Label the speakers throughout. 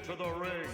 Speaker 1: into the ring.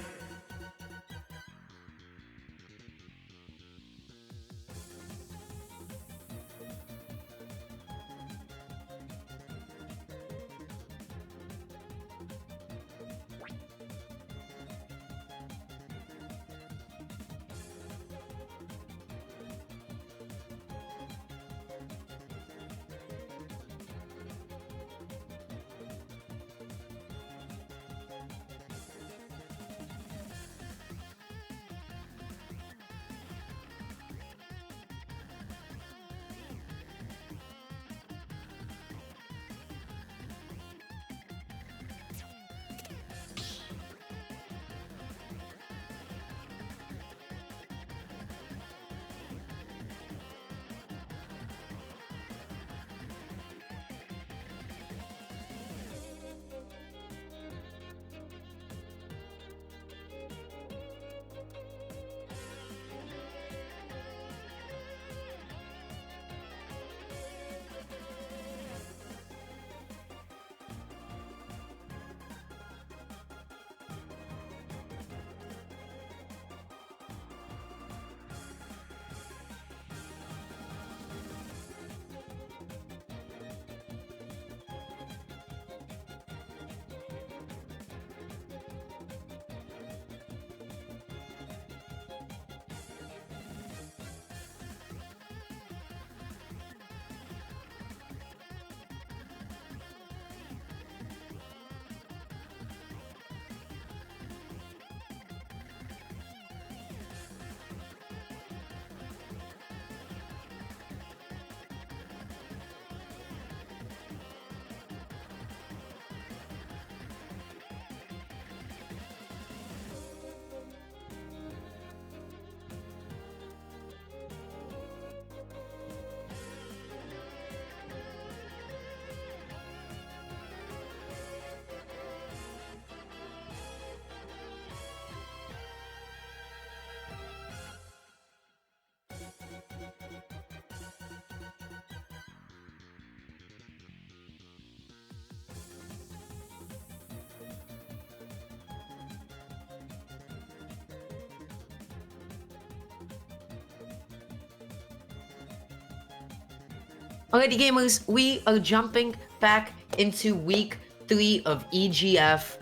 Speaker 2: Alrighty, gamers, we are jumping back into week 3 of EGF.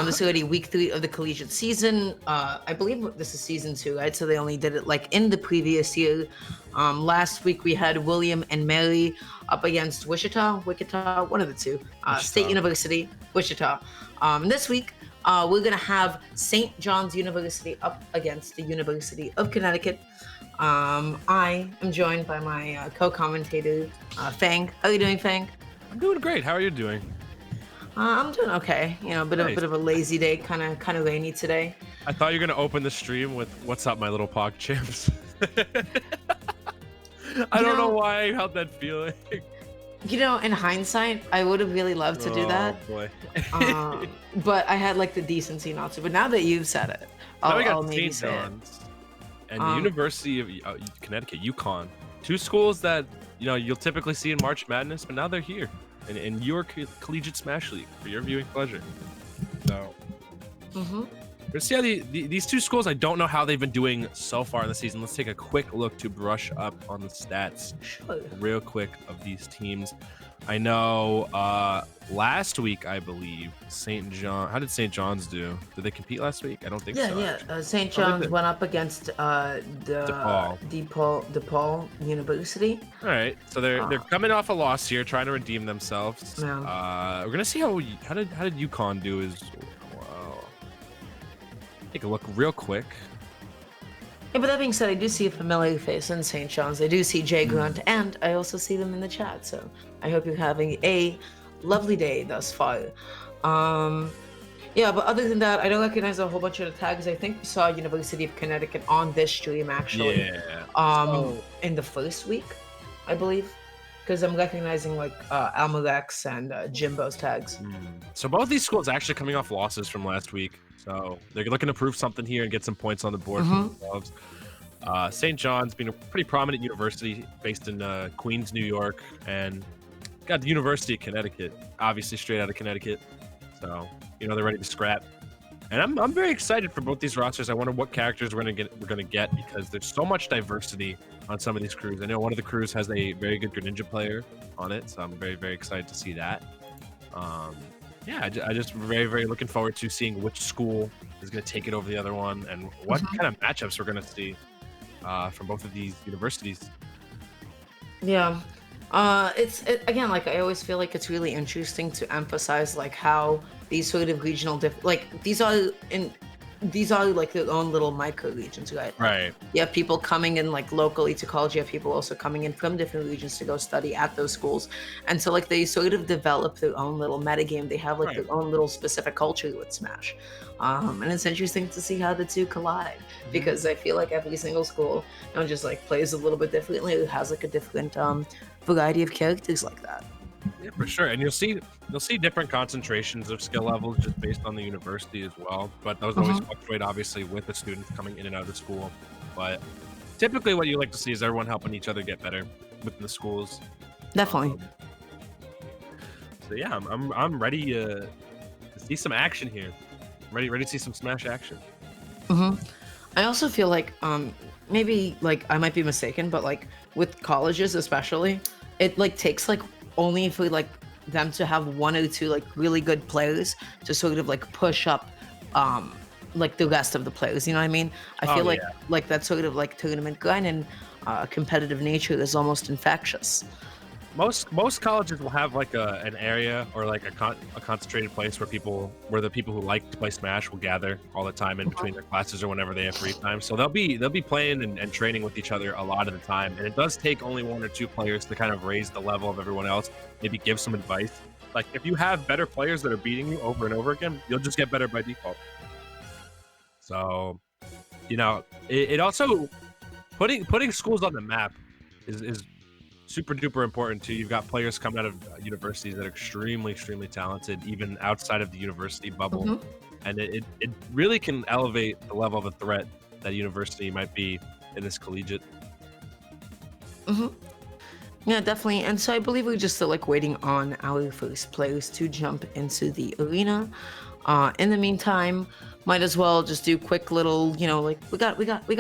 Speaker 2: This is already week 3 of the collegiate season. I believe this is season 2, right? So they only did it like in the previous year. Last week we had William and Mary up against Wichita, one of the two. State University, Wichita. This week we're gonna have St. John's University up against the University of Connecticut. I am joined by my co-commentator, Fang. How are you doing, Fang?
Speaker 3: I'm doing great. How are you doing?
Speaker 2: I'm doing okay. You know, a bit of a lazy day, kind of rainy today.
Speaker 3: I thought you were gonna open the stream with "What's up, my little pog champs." I don't know why I had that feeling.
Speaker 2: You know, in hindsight, I would have really loved to do that.
Speaker 3: Oh boy.
Speaker 2: But I had like the decency not to. But now that you've said it, I'll maybe say it.
Speaker 3: And the University of Connecticut, UConn, two schools that you'll typically see in March Madness, but now they're here in your collegiate Smash League for your viewing pleasure. So, but see how these two schools, I don't know how they've been doing so far in the season. Let's take a quick look to brush up on the stats, real quick, of these teams. I know last week, I believe, St. John. How did St. John's do? Did they compete last week? I don't think so.
Speaker 2: Yeah. St. John's went up against DePaul University.
Speaker 3: All right, so they're coming off a loss here, trying to redeem themselves.
Speaker 2: Yeah.
Speaker 3: We're gonna see how did UConn do as well. Take a look real quick.
Speaker 2: Yeah, but that being said, I do see a familiar face in St. John's. I do see Jay Grunt, and I also see them in the chat. So I hope you're having a lovely day thus far. Yeah, but other than that, I don't recognize a whole bunch of the tags. I think we saw University of Connecticut on this stream, actually.
Speaker 3: Yeah.
Speaker 2: In the first week, I believe. Because I'm recognizing like Almalex and Jimbo's tags.
Speaker 3: So both these schools actually coming off losses from last week. So they're looking to prove something here and get some points on the board for themselves. St. John's being a pretty prominent university based in Queens, New York, and got the University of Connecticut, obviously straight out of Connecticut. So, they're ready to scrap. And I'm very excited for both these rosters. I wonder what characters we're gonna get because there's so much diversity on some of these crews. I know one of the crews has a very good Greninja player on it, so I'm very excited to see that. Um, yeah, I just very looking forward to seeing which school is gonna take it over the other one and what
Speaker 2: Mhm.
Speaker 3: kind of matchups we're gonna see from both of these universities.
Speaker 2: Yeah. Again, like I always feel like it's really interesting to emphasize like how these sort of regional like these are like their own little micro regions, right? Like
Speaker 3: Right.
Speaker 2: you have people coming in like locally to college, you have people also coming in from different regions to go study at those schools. And so like they sort of develop their own little metagame. They have like
Speaker 3: Right.
Speaker 2: their own little specific culture with Smash. And it's interesting to see how the two collide
Speaker 3: Mhm.
Speaker 2: because I feel like every single school, just like plays a little bit differently. It has like a different variety of characters like that.
Speaker 3: Yeah, for sure. And you'll see different concentrations of skill levels just based on the university as well. But those always
Speaker 2: Mhm.
Speaker 3: fluctuate, obviously, with the students coming in and out of school. But typically, what you like to see is everyone helping each other get better within the schools.
Speaker 2: Definitely.
Speaker 3: Um, so yeah, I'm ready to see some action here. Ready to see some Smash action.
Speaker 2: hmm I also feel like maybe like I might be mistaken, but like with colleges especially, it like takes like only for like them to have one or two like really good players to sort of like push up um like the rest of the players. You know what I mean? I
Speaker 3: Oh
Speaker 2: feel
Speaker 3: yeah.
Speaker 2: like that sort of like tournament grind and competitive nature is almost infectious.
Speaker 3: Most colleges will have like an area or like a concentrated place where the people who like to play Smash will gather all the time in between their classes or whenever they have free time. So they'll be playing and training with each other a lot of the time. And it does take only one or two players to kind of raise the level of everyone else, maybe give some advice. Like if you have better players that are beating you over and over again, you'll just get better by default. So, it also putting schools on the map is super duper important too. You've got players coming out of universities that are extremely talented, even outside of the university bubble,
Speaker 2: hmm
Speaker 3: and it really can elevate the level of a threat that university might be in this collegiate.
Speaker 2: hmm Yeah, definitely. And so I believe we're just still like waiting on our first players to jump into the arena. In the meantime, might as well just do quick little, like we got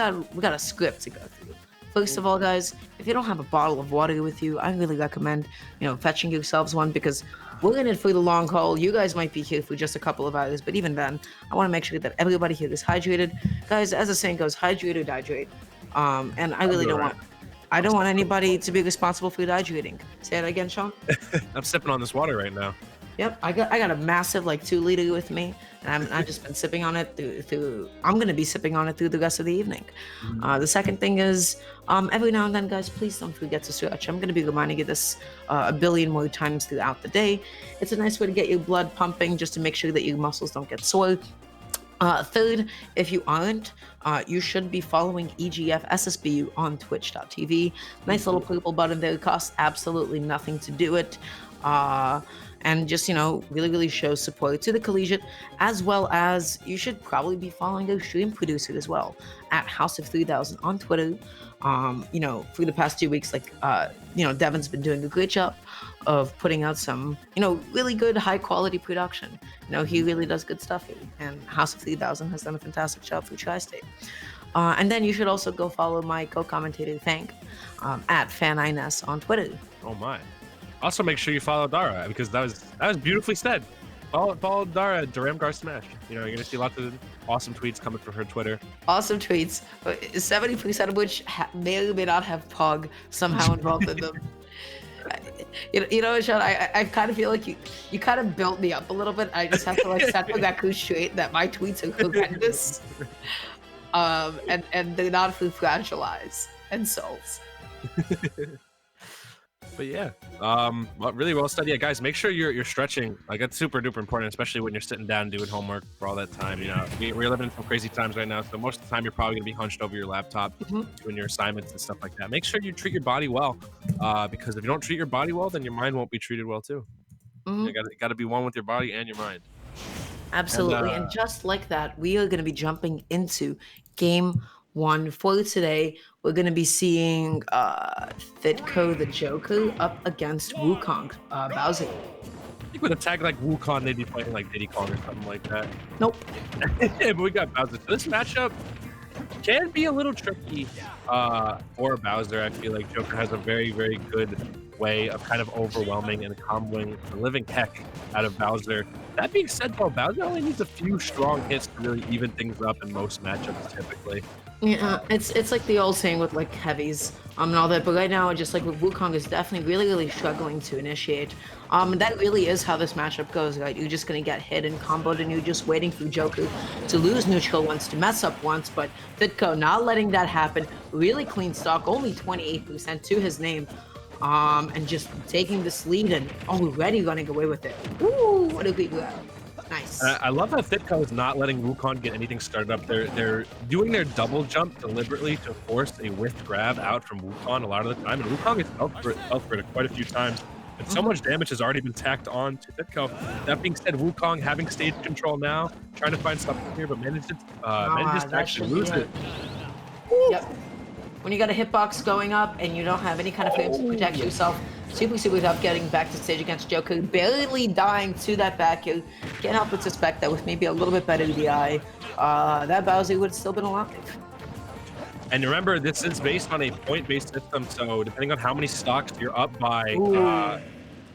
Speaker 2: a script to go through. First of all, guys, if you don't have a bottle of water with you, I really recommend, fetching yourselves one because we're in it for the long haul. You guys might be here for just a couple of hours, but even then, I want to make sure that everybody here is hydrated. Guys, as the saying goes, hydrate or dihydrate. And I
Speaker 3: I'm
Speaker 2: really
Speaker 3: doing
Speaker 2: don't
Speaker 3: all right.
Speaker 2: want I
Speaker 3: I'm
Speaker 2: don't want
Speaker 3: sipping on this
Speaker 2: anybody
Speaker 3: water.
Speaker 2: to be responsible for dehydrating. Say that again, Sean.
Speaker 3: I'm sipping on this water right now.
Speaker 2: Yep, I got a massive like 2 liter with me, and I've just been sipping on it through. I'm gonna be sipping on it through the rest of the evening.
Speaker 3: Mhm.
Speaker 2: The second thing is, every now and then, guys, please don't forget to stretch. I'm gonna be reminding you this a billion more times throughout the day. It's a nice way to get your blood pumping, just to make sure that your muscles don't get sore. Third, if you aren't, you should be following EGF SSBU on twitch.tv. Nice little
Speaker 3: Mhm.
Speaker 2: purple button there. It costs absolutely nothing to do it. Uh, and just, really shows support to the collegiate, as well as you should probably be following our stream producer as well at House of 3000 on Twitter. For the past 2 weeks, like, Devin's been doing a great job of putting out some, really good high quality production. He
Speaker 3: Mhm.
Speaker 2: really does good stuff here. And House of 3000 has done a fantastic job for Tri State. And then you should also go follow my co commentator, Thank, at FanINS on Twitter.
Speaker 3: Oh my. Also, make sure you follow Dara because that was beautifully said. Follow Dara at Duramgar Smash. You're gonna see lots of awesome tweets coming from her Twitter.
Speaker 2: Awesome tweets, 70% of which may or may not have Pog somehow involved in them. Sean, I kind of feel like you kind of built me up a little bit. I just have to like set the record straight that my tweets are horrendous, and they're not for fragile eyes and souls.
Speaker 3: But yeah, really well studied. Yeah, guys, make sure you're stretching. Like that's super duper important, especially when you're sitting down doing homework for all that time. We're living in some crazy times right now, so most of the time you're probably gonna be hunched over your laptop
Speaker 2: Mhm,
Speaker 3: doing your assignments and stuff like that. Make sure you treat your body well, because if you don't treat your body well, then your mind won't be treated well too. You
Speaker 2: mhm.
Speaker 3: gotta be one with your body and your mind. And
Speaker 2: Absolutely. And just like that, we are going to be jumping into game one for today. We're going to be seeing Fitco the Joker up against Wukong Bowser.
Speaker 3: think with a tag like Wukong, they'd be playing like Diddy Kong or something like that.
Speaker 2: Nope.
Speaker 3: But we got Bowser. So this matchup can be a little tricky for Bowser. I feel like Joker has a very, very good way of kind of overwhelming and comboing the living heck out of Bowser. That being said, though, Bowser only needs a few strong hits to really even things up in most matchups, typically.
Speaker 2: Yeah, it's like the old saying with like heavies and all that, but right now, just like with Wukong is definitely really struggling to initiate. That really is how this matchup goes, right? You're just gonna get hit and comboed, and you're just waiting for Joker to lose neutral once, to mess up once, but Fitco not letting that happen. Really clean stock, only 28% to his name. And just taking this lead and already running away with it. Ooh, what a good grab. Nice.
Speaker 3: I love how Thitco is not letting Wukong get anything started up. They're doing their double jump deliberately to force a whiff grab out from Wukong a lot of the time, and Wukong has felt for it quite a few times. And so much damage has already been tacked on to Thitco. That being said, Wukong having stage control now, trying to find something here, but manages to actually lose it.
Speaker 2: Yep. When you got a hitbox going up and you don't have any kind of frames to protect yourself, super tough getting back to stage against Joker, barely dying to that back. You can't help but suspect that with maybe a little bit better DI, that Bowser would have still been alive.
Speaker 3: And remember, this is based on a point-based system, so depending on how many stocks you're up by,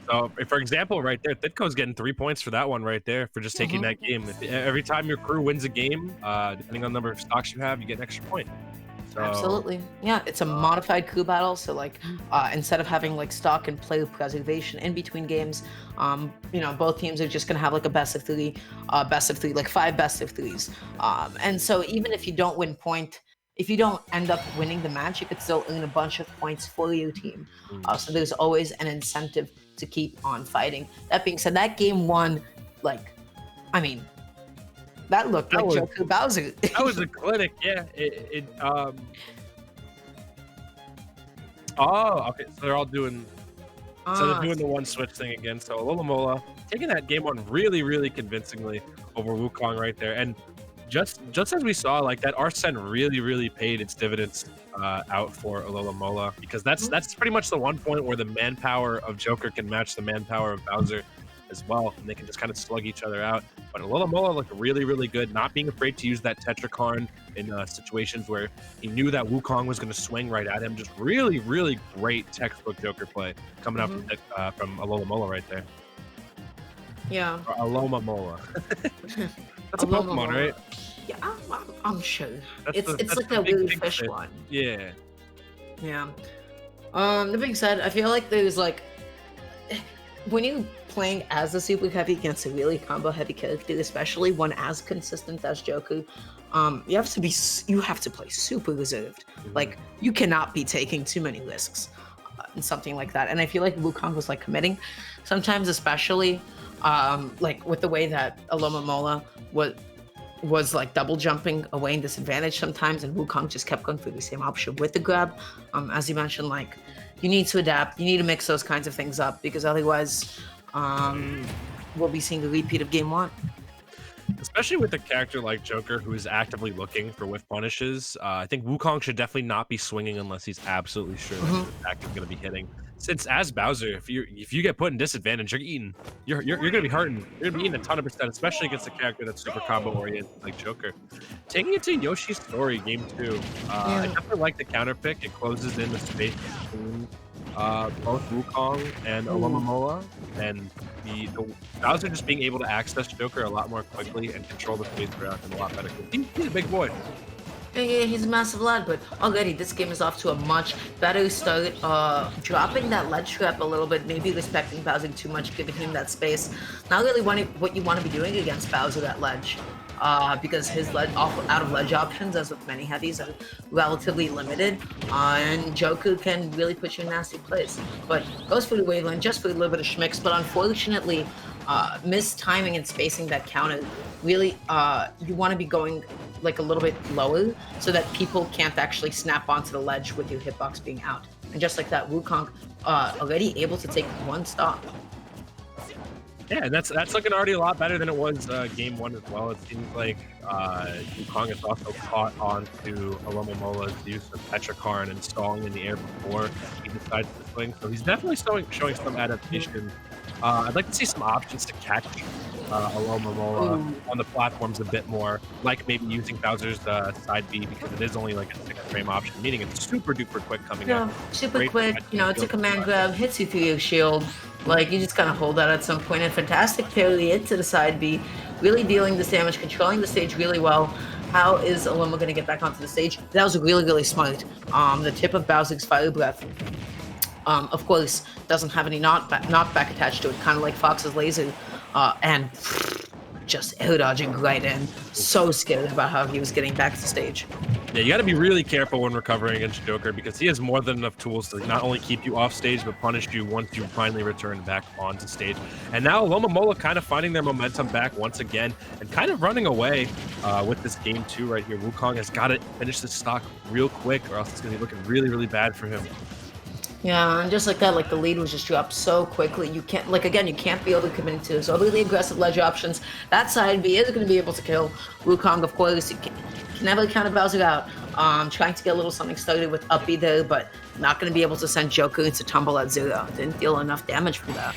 Speaker 3: so for example, right there, Thitco's getting 3 points for that one right there for just taking that game. Every time your crew wins a game, depending on the number of stocks you have, you get an extra point. So,
Speaker 2: absolutely. Yeah, it's a modified crew battle, so like instead of having like stock and player preservation in between games, you know, both teams are just gonna have like a best of three, like 5 best of threes. And so even if you don't win point, if you don't end up winning the match, you could still earn a bunch of points for your team. So there's always an incentive to keep on fighting. That being said, that game one, like, I mean, that looked like Joker Bowser.
Speaker 3: That was a clinic, yeah. Oh, okay. So they're all doing. So they're doing the one switch thing again. So Alola taking that game one really convincingly over Wukong right there, and just as we saw, like that Arsene really paid its dividends out for Alola because that's pretty much the one point where the manpower of Joker can match the manpower of Bowser as well, and they can just kind of slug each other out. But Alola looked really good, not being afraid to use that Tetrakarn in situations where he knew that Wukong was going to swing right at him. Just really great textbook Joker play coming up from Alola right there.
Speaker 2: Yeah.
Speaker 3: Or Alola. That's a Pokemon, right?
Speaker 2: Yeah, I'm sure. It's like that weird fish one.
Speaker 3: Yeah.
Speaker 2: Yeah. That being said, I feel like there's like when you're playing as a super heavy against a really combo heavy character, especially one as consistent as Joker, you have to play super reserved. Like you cannot be taking too many risks in something like that. And I feel like Wukong was like committing sometimes, especially like with the way that Alola was like double jumping away in disadvantage sometimes, and Wukong just kept going for the same option with the grab. As you mentioned, like you need to adapt, you need to mix those kinds of things up, because otherwise we'll be seeing a repeat of game one.
Speaker 3: Especially with a character like Joker, who is actively looking for whiff punishes. I think Wukong should definitely not be swinging unless he's absolutely sure that his attack is going to be hitting. Since as Bowser, if you get put in disadvantage, you're going to be hurting. You're going to be eating a ton of %, especially against a character that's super combo oriented like Joker. Taking it to Yoshi's story, game 2. I definitely like the counter pick. It closes in the space between both Wukong and Alola, and the Bowser just being able to access Joker a lot more quickly and control the space around him a lot better. He's a big boy.
Speaker 2: Yeah, he's a massive lad, but already this game is off to a much better start. Dropping that ledge trap a little bit, maybe respecting Bowser too much, giving him that space. Not really what you want to be doing against Bowser, that ledge. Because his out of ledge options, as with many heavies, are relatively limited, and Joker can really put you in nasty place. But goes for the waveland just for a little bit of schmicks, but unfortunately, mistiming and spacing that counter. Really, you want to be going like a little bit lower so that people can't actually snap onto the ledge with your hitbox being out. And just like that, Wukong already able to take one stop.
Speaker 3: Yeah, and that's looking already a lot better than it was game 1 as well. It seems like Wukong has also caught on to Alomamola's use of Tetrakarn and stalling in the air before he decides to swing. So he's definitely showing some adaptation I'd like to see some options to catch Alomomola on the platforms a bit more, like maybe using Bowser's side B because it is only like a 6-frame option, meaning it's super duper quick coming
Speaker 2: Yeah,
Speaker 3: up.
Speaker 2: super
Speaker 3: Great for
Speaker 2: quick.
Speaker 3: catching
Speaker 2: It's a
Speaker 3: field
Speaker 2: command
Speaker 3: spot.
Speaker 2: grab, hits you through your shield. Like, you just kind of hold that at some point. And fantastic parry into the side B, really dealing this damage, controlling the stage really well. How is Aloma going to get back onto the stage? That was really, really smart. The tip of Bowser's Fire Breath, of course, doesn't have any knockback attached to it, kind of like Fox's laser. And just air dodging right in. So scared about how he was getting back to the stage.
Speaker 3: Yeah, you got to be really careful when recovering against Joker because he has more than enough tools to not only keep you off stage, but punish you once you finally return back onto stage. And now Alomomola kind of finding their momentum back once again and kind of running away with this game too right here. Wukong has got to finish this stock real quick or else it's going to be looking really, really bad for him.
Speaker 2: Yeah, and just like that, like the lead was just dropped so quickly. You can't, like, again, you can't be able to commit to so really aggressive ledge options. That side B is going to be able to kill Wukong, of course. You can never count Bowser out. Trying to get a little something started with up B there, but not going to be able to send Joker into tumble at 0. Didn't deal enough damage from that.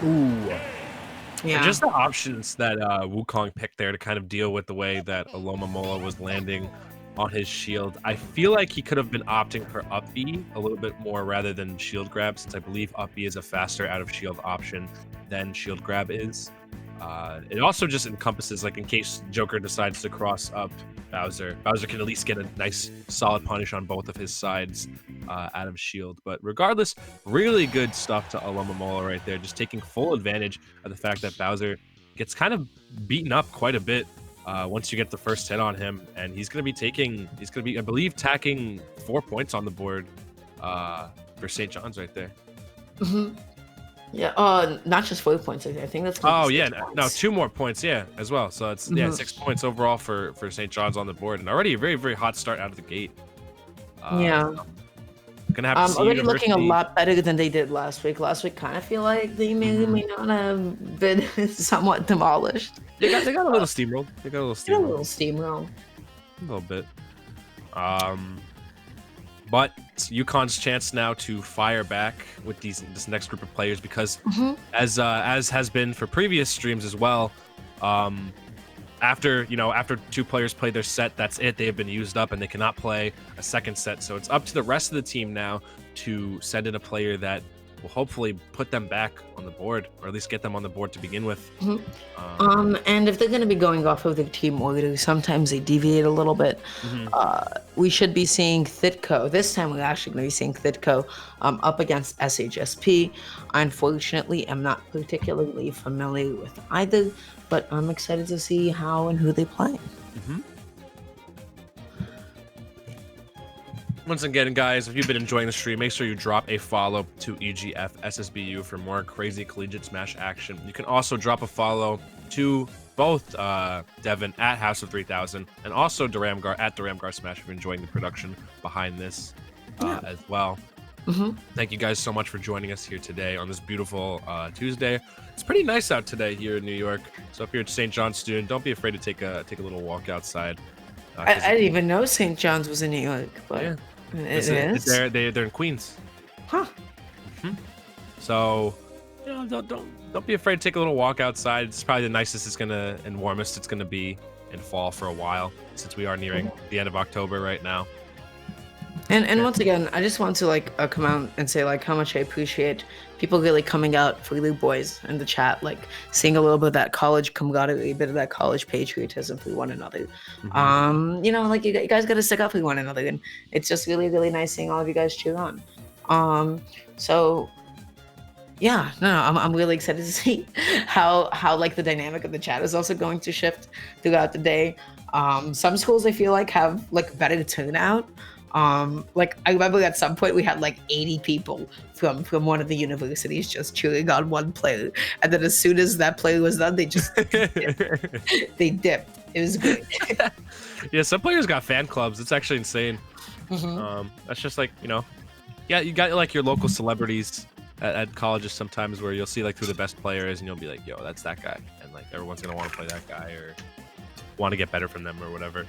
Speaker 3: Ooh.
Speaker 2: Yeah.
Speaker 3: And just the options that Wukong picked there to kind of deal with the way that Alomomola was landing on his shield. I feel like he could have been opting for up B a little bit more rather than shield grab, since I believe up B is a faster out of shield option than shield grab is. It also just encompasses, like, in case Joker decides to cross up Bowser can at least get a nice solid punish on both of his sides out of shield. But regardless, really good stuff to Alomomola right there, just taking full advantage of the fact that Bowser gets kind of beaten up quite a bit once you get the first hit on him, and he's going to be, I believe, tacking 4 points on the board for St. John's right there.
Speaker 2: Mm-hmm. Yeah, not just 4 points. I think that's.
Speaker 3: Oh yeah, no, 2 more points, yeah, as well. So it's 6 points overall for St. John's on the board, and already a very, very hot start out of the gate.
Speaker 2: Yeah.
Speaker 3: So gonna have to see
Speaker 2: already looking a
Speaker 3: University.
Speaker 2: lot better than they did last week. Last week, kind of feel like they may not have been somewhat demolished.
Speaker 3: They got a little steamrolled. They got a little steamrolled.
Speaker 2: A little steamroll.
Speaker 3: A little bit. But it's UConn's chance now to fire back with this next group of players because, as has been for previous streams as well, after 2 players play their set, that's it. They have been used up and they cannot play a second set. So it's up to the rest of the team now to send in a player that will hopefully put them back on the board, or at least get them on the board to begin with.
Speaker 2: And if they're going to be going off of their team order, sometimes they deviate a little bit. We should be seeing Thitko. This time we're actually going to be seeing Thitko up against SHSP. I unfortunately am not particularly familiar with either, but I'm excited to see how and who they play.
Speaker 3: Once again, guys, if you've been enjoying the stream, make sure you drop a follow to EGF SSBU for more crazy collegiate Smash action. You can also drop a follow to both Devin at House of 3000 and also Duramgar at Duramgar Smash if you're enjoying the production behind this as well. Thank you guys so much for joining us here today on this beautiful Tuesday. It's pretty nice out today here in New York. So if you're a St. John's student, don't be afraid to take a little walk outside.
Speaker 2: I didn't even know St. John's was in New York, but
Speaker 3: yeah.
Speaker 2: it is.
Speaker 3: They're in Queens. So don't be afraid to take a little walk outside. It's probably the nicest it's gonna and warmest it's gonna be in fall for a while, since we are nearing the end of October right now.
Speaker 2: And once again, I just want to come out and say how much I appreciate people really coming out for Blue Boys in the chat, seeing a little bit of that college camaraderie, a bit of that college patriotism for one another. You guys got to stick up for one another, and it's just really, really nice seeing all of you guys cheer on. So yeah, I'm really excited to see how the dynamic of the chat is also going to shift throughout the day. Some schools I feel have better turnout. I remember at some point we had 80 people from one of the universities just cheering on one player, and then as soon as that player was done, they just they dipped. It was great.
Speaker 3: Yeah, some players got fan clubs. It's actually insane. That's just yeah, you got your local celebrities at colleges sometimes where you'll see who the best player is, and you'll be like, yo, that's that guy, and everyone's gonna want to play that guy or want to get better from them or whatever.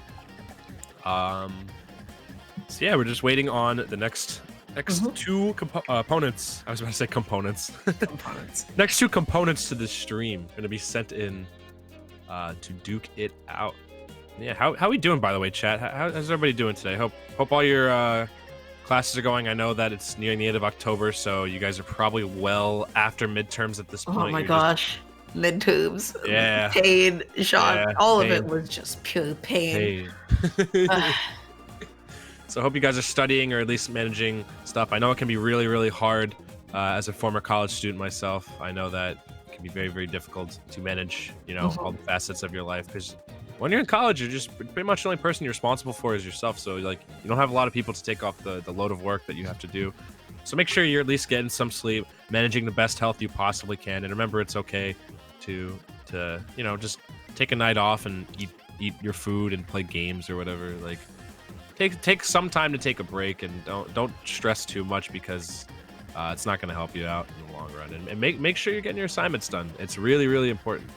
Speaker 3: So yeah, we're just waiting on the next Next two opponents. I was about to say components.
Speaker 2: Components.
Speaker 3: Next two components to this stream going to be sent in to duke it out. Yeah, how we doing, by the way, chat? How's everybody doing today? Hope all your classes are going. I know that it's nearing the end of October, so you guys are probably well after midterms at this point.
Speaker 2: Oh my gosh. Midterms.
Speaker 3: Yeah.
Speaker 2: Pain, Sean.
Speaker 3: Yeah,
Speaker 2: all
Speaker 3: pain.
Speaker 2: of it was just pure pain.
Speaker 3: So I hope you guys are studying or at least managing stuff. I know it can be really, really hard as a former college student myself. I know that it can be very, very difficult to manage, you know, all the facets of your life, because when you're in college, you're just pretty much the only person you're responsible for is yourself. So like, you don't have a lot of people to take off the load of work that you have to do. So make sure you're at least getting some sleep, managing the best health you possibly can. And remember, it's okay to you know, just take a night off and eat your food and play games or whatever. Like, take some time to take a break, and don't stress too much, because it's not going to help you out in the long run. And make sure you're getting your assignments done. It's really, really important.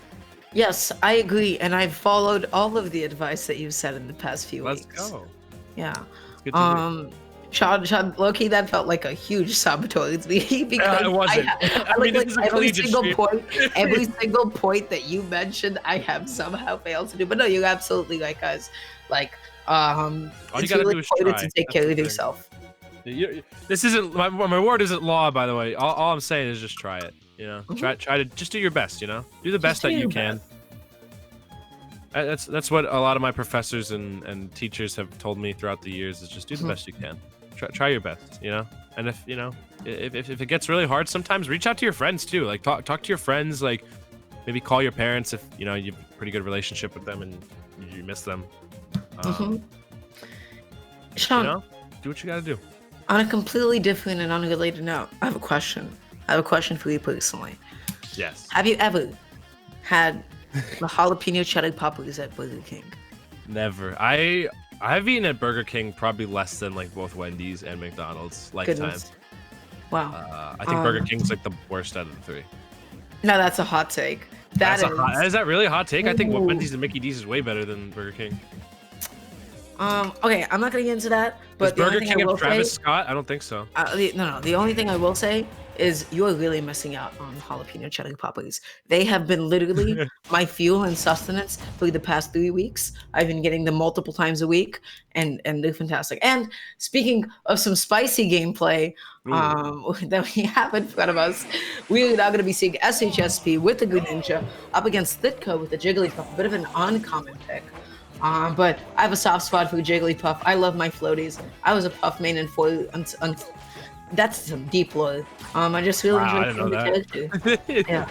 Speaker 2: Yes, I agree, and I've followed all of the advice that you've said in the past few weeks.
Speaker 3: Let's go.
Speaker 2: Yeah.
Speaker 3: It's good to hear.
Speaker 2: Sean, low-key, that felt like a huge saboteur to me, because
Speaker 3: it wasn't. I mean, this is a
Speaker 2: every
Speaker 3: collegiate
Speaker 2: single
Speaker 3: stream.
Speaker 2: every single point that you mentioned, I have somehow failed to do. But no, you're absolutely right, guys. Like,
Speaker 3: all you
Speaker 2: it's
Speaker 3: gotta
Speaker 2: really
Speaker 3: do is
Speaker 2: important
Speaker 3: try.
Speaker 2: to take
Speaker 3: That's
Speaker 2: care
Speaker 3: the
Speaker 2: of
Speaker 3: thing.
Speaker 2: yourself.
Speaker 3: This isn't my word isn't law, by the way. All I'm saying is just try it. You know, try to just do your best. You know, do the best that you can. That's what a lot of my professors and teachers have told me throughout the years, is just do the best you can. Try your best, you know. And if you know, if it gets really hard, sometimes reach out to your friends too. Like talk to your friends. Like maybe call your parents if you know you have a pretty good relationship with them and you miss them.
Speaker 2: Sean,
Speaker 3: you know, do what you gotta do.
Speaker 2: on a completely different and unrelated note, I have a question. I have a question for you personally.
Speaker 3: Yes.
Speaker 2: Have you ever had the jalapeno cheddar poppers at Burger King?
Speaker 3: Never. I've eaten at Burger King probably less than like both Wendy's and McDonald's lifetime.
Speaker 2: Goodness. Wow.
Speaker 3: I think Burger King's like the worst out of the three.
Speaker 2: No, that's a hot take. Is
Speaker 3: Is that really a hot take? I think
Speaker 2: Ooh.
Speaker 3: Wendy's and Mickey D's is way better than Burger King.
Speaker 2: Okay, I'm not gonna get into that. But
Speaker 3: Is
Speaker 2: the only
Speaker 3: Burger
Speaker 2: thing
Speaker 3: King
Speaker 2: I will
Speaker 3: and Travis
Speaker 2: say,
Speaker 3: Scott? I don't think so.
Speaker 2: no. The only thing I will say is you are really missing out on jalapeno cheddar poppers. They have been literally my fuel and sustenance for the past 3 weeks. I've been getting them multiple times a week, and they're fantastic. And speaking of some spicy gameplay that we have in front of us, we are now going to be seeing SHSP with the Greninja up against Thitko with the Jigglypuff, a bit of an uncommon pick. But I have a soft spot for Jigglypuff. I love my floaties. I was a Puff main and foil. That's some deep lore. I just really
Speaker 3: Wow,
Speaker 2: enjoy
Speaker 3: I didn't know
Speaker 2: the character.
Speaker 3: that.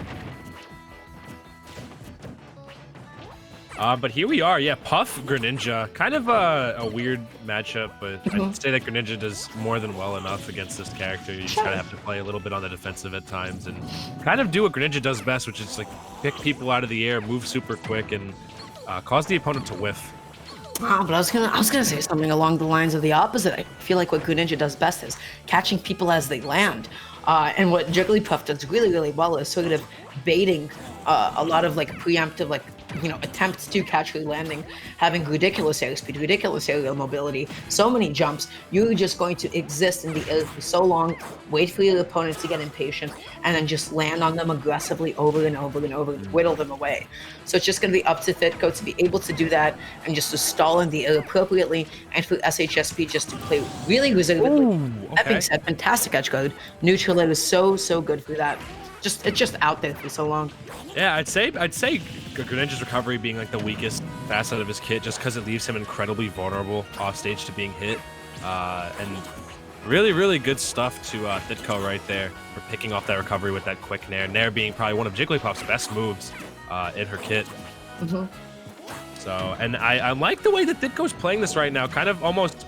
Speaker 2: Yeah.
Speaker 3: But here we are. Yeah, Puff Greninja. Kind of a weird matchup, but I'd say that Greninja does more than well enough against this character. You just kind of have to play a little bit on the defensive at times and kind of do what Greninja does best, which is like pick people out of the air, move super quick, and cause the opponent to whiff.
Speaker 2: But I was gonna say something along the lines of the opposite. I feel like what Greninja does best is catching people as they land. And what Jigglypuff does really, really well is sort of baiting a lot of like preemptive, like, you know, attempts to catch her landing, having ridiculous airspeed, ridiculous aerial mobility, so many jumps. You're just going to exist in the air for so long, wait for your opponent to get impatient, and then just land on them aggressively over and over and over and whittle them away. So it's just going to be up to Thitko to be able to do that and just to stall in the air appropriately, and for SHSP just to play really resilient. That being said, fantastic edge guard. Neutral air is so good for that. It's just out there for so long.
Speaker 3: Yeah, I'd say Greninja's recovery being like the weakest facet of his kit, just because it leaves him incredibly vulnerable off stage to being hit. And really good stuff to Thitko right there for picking off that recovery with that quick Nair. Nair being probably one of Jigglypuff's best moves in her kit. So, and I like the way that Thitko's playing this right now, kind of almost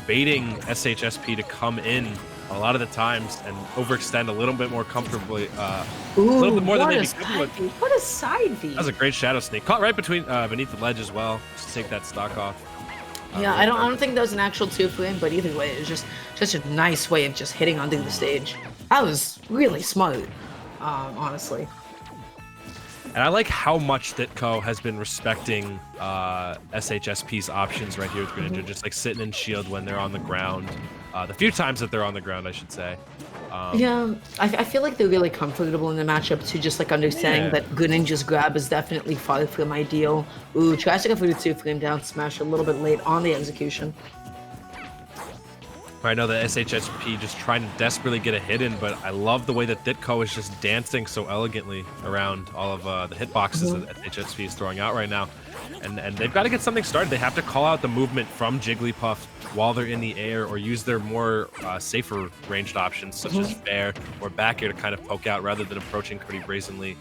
Speaker 3: baiting SHSP to come in a lot of the times and overextend a little bit more comfortably. A little bit more than maybe could.
Speaker 2: What a side feed.
Speaker 3: That was a great shadow sneak. Caught right between beneath the ledge as well. Just to take that stock off.
Speaker 2: Yeah, I don't think that was an actual 2-frame, but either way, it was just such a nice way of just hitting onto the stage. That was really smart, honestly.
Speaker 3: And I like how much Ditko has been respecting SHSP's options right here with Greninja, just like sitting in shield when they're on the ground. The few times that they're on the ground, I should say.
Speaker 2: Yeah, I feel like they're really comfortable in the matchup too, just like understanding that Greninja's grab is definitely far from ideal. Ooh, tries to go for the 2-frame down smash a little bit late on the execution.
Speaker 3: I know that SHSP just trying to desperately get a hit in, but I love the way that Ditko is just dancing so elegantly around all of the hitboxes that SHSP is throwing out right now. And they've got to get something started. They have to call out the movement from Jigglypuff while they're in the air, or use their more safer ranged options, such as Fair or back air, to kind of poke out rather than approaching pretty brazenly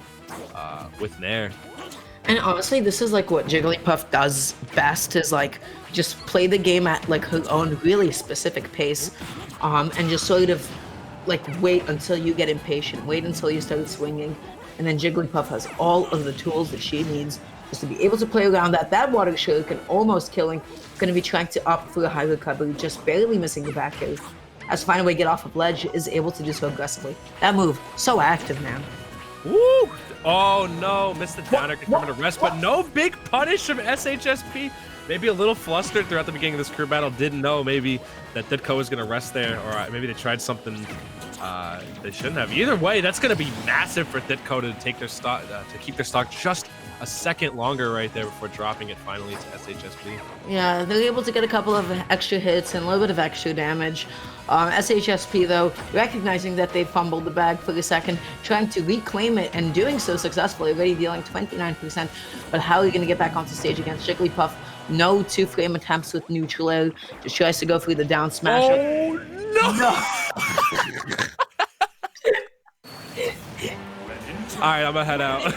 Speaker 3: with Nair.
Speaker 2: And honestly, this is like what Jigglypuff does best, is like just play the game at like her own really specific pace, and just sort of like wait until you get impatient, wait until you start swinging, and then Jigglypuff has all of the tools that she needs just to be able to play around that. That water shuriken almost killing, going to be trying to opt for a high recovery, just barely missing the back air. As find a way to get off of ledge, is able to do so aggressively. That move, so active, man.
Speaker 3: Woo! Oh no, missed the downer, coming to rest, but no big punish from SHSP. Maybe a little flustered throughout the beginning of this crew battle, didn't know maybe that Ditko was going to rest there, or maybe they tried something they shouldn't have. Either way, that's going to be massive for Ditko to take their stock, to keep their stock just a second longer right there before dropping it finally to SHSP.
Speaker 2: Yeah, they're able to get a couple of extra hits and a little bit of extra damage. SHSP, though, recognizing that they fumbled the bag for a second, trying to reclaim it and doing so successfully, already dealing 29%. But how are you going to get back onto stage against Jigglypuff? No 2-frame attempts with neutral air. Just tries to go through the down smash.
Speaker 3: Oh, no! All right, I'm gonna head out.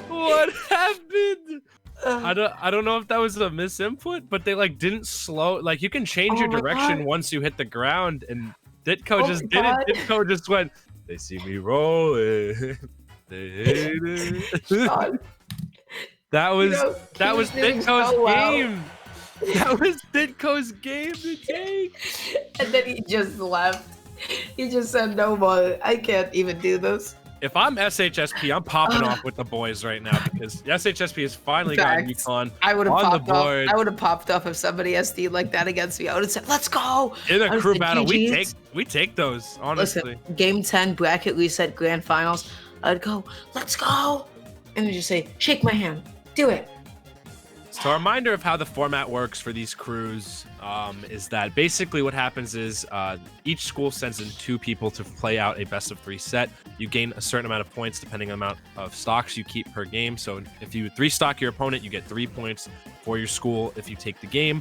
Speaker 3: What happened? I don't know if that was a misinput, but they like didn't slow. Like you can change your direction once you hit the ground, and Ditko just didn't. Ditko just went. They see me rolling. They hate it. That was Ditko's game. That was Ditko's game to take.
Speaker 2: And then he just left. He just said, no more. I can't even do this.
Speaker 3: If I'm SHSP, I'm popping off with the boys right now, because SHSP has finally got Recon on the board.
Speaker 2: I would have popped off if somebody SD like that against me. I would have said, let's go.
Speaker 3: In a crew battle, we take those, honestly.
Speaker 2: Listen, game 10, bracket reset, grand finals. I'd go, let's go. And then just say, shake my hand. Do it.
Speaker 3: So a reminder of how the format works for these crews is that basically what happens is each school sends in 2 people to play out a best of 3 set. You gain a certain amount of points depending on the amount of stocks you keep per game. So if you 3-stock your opponent, you get 3 points for your school if you take the game.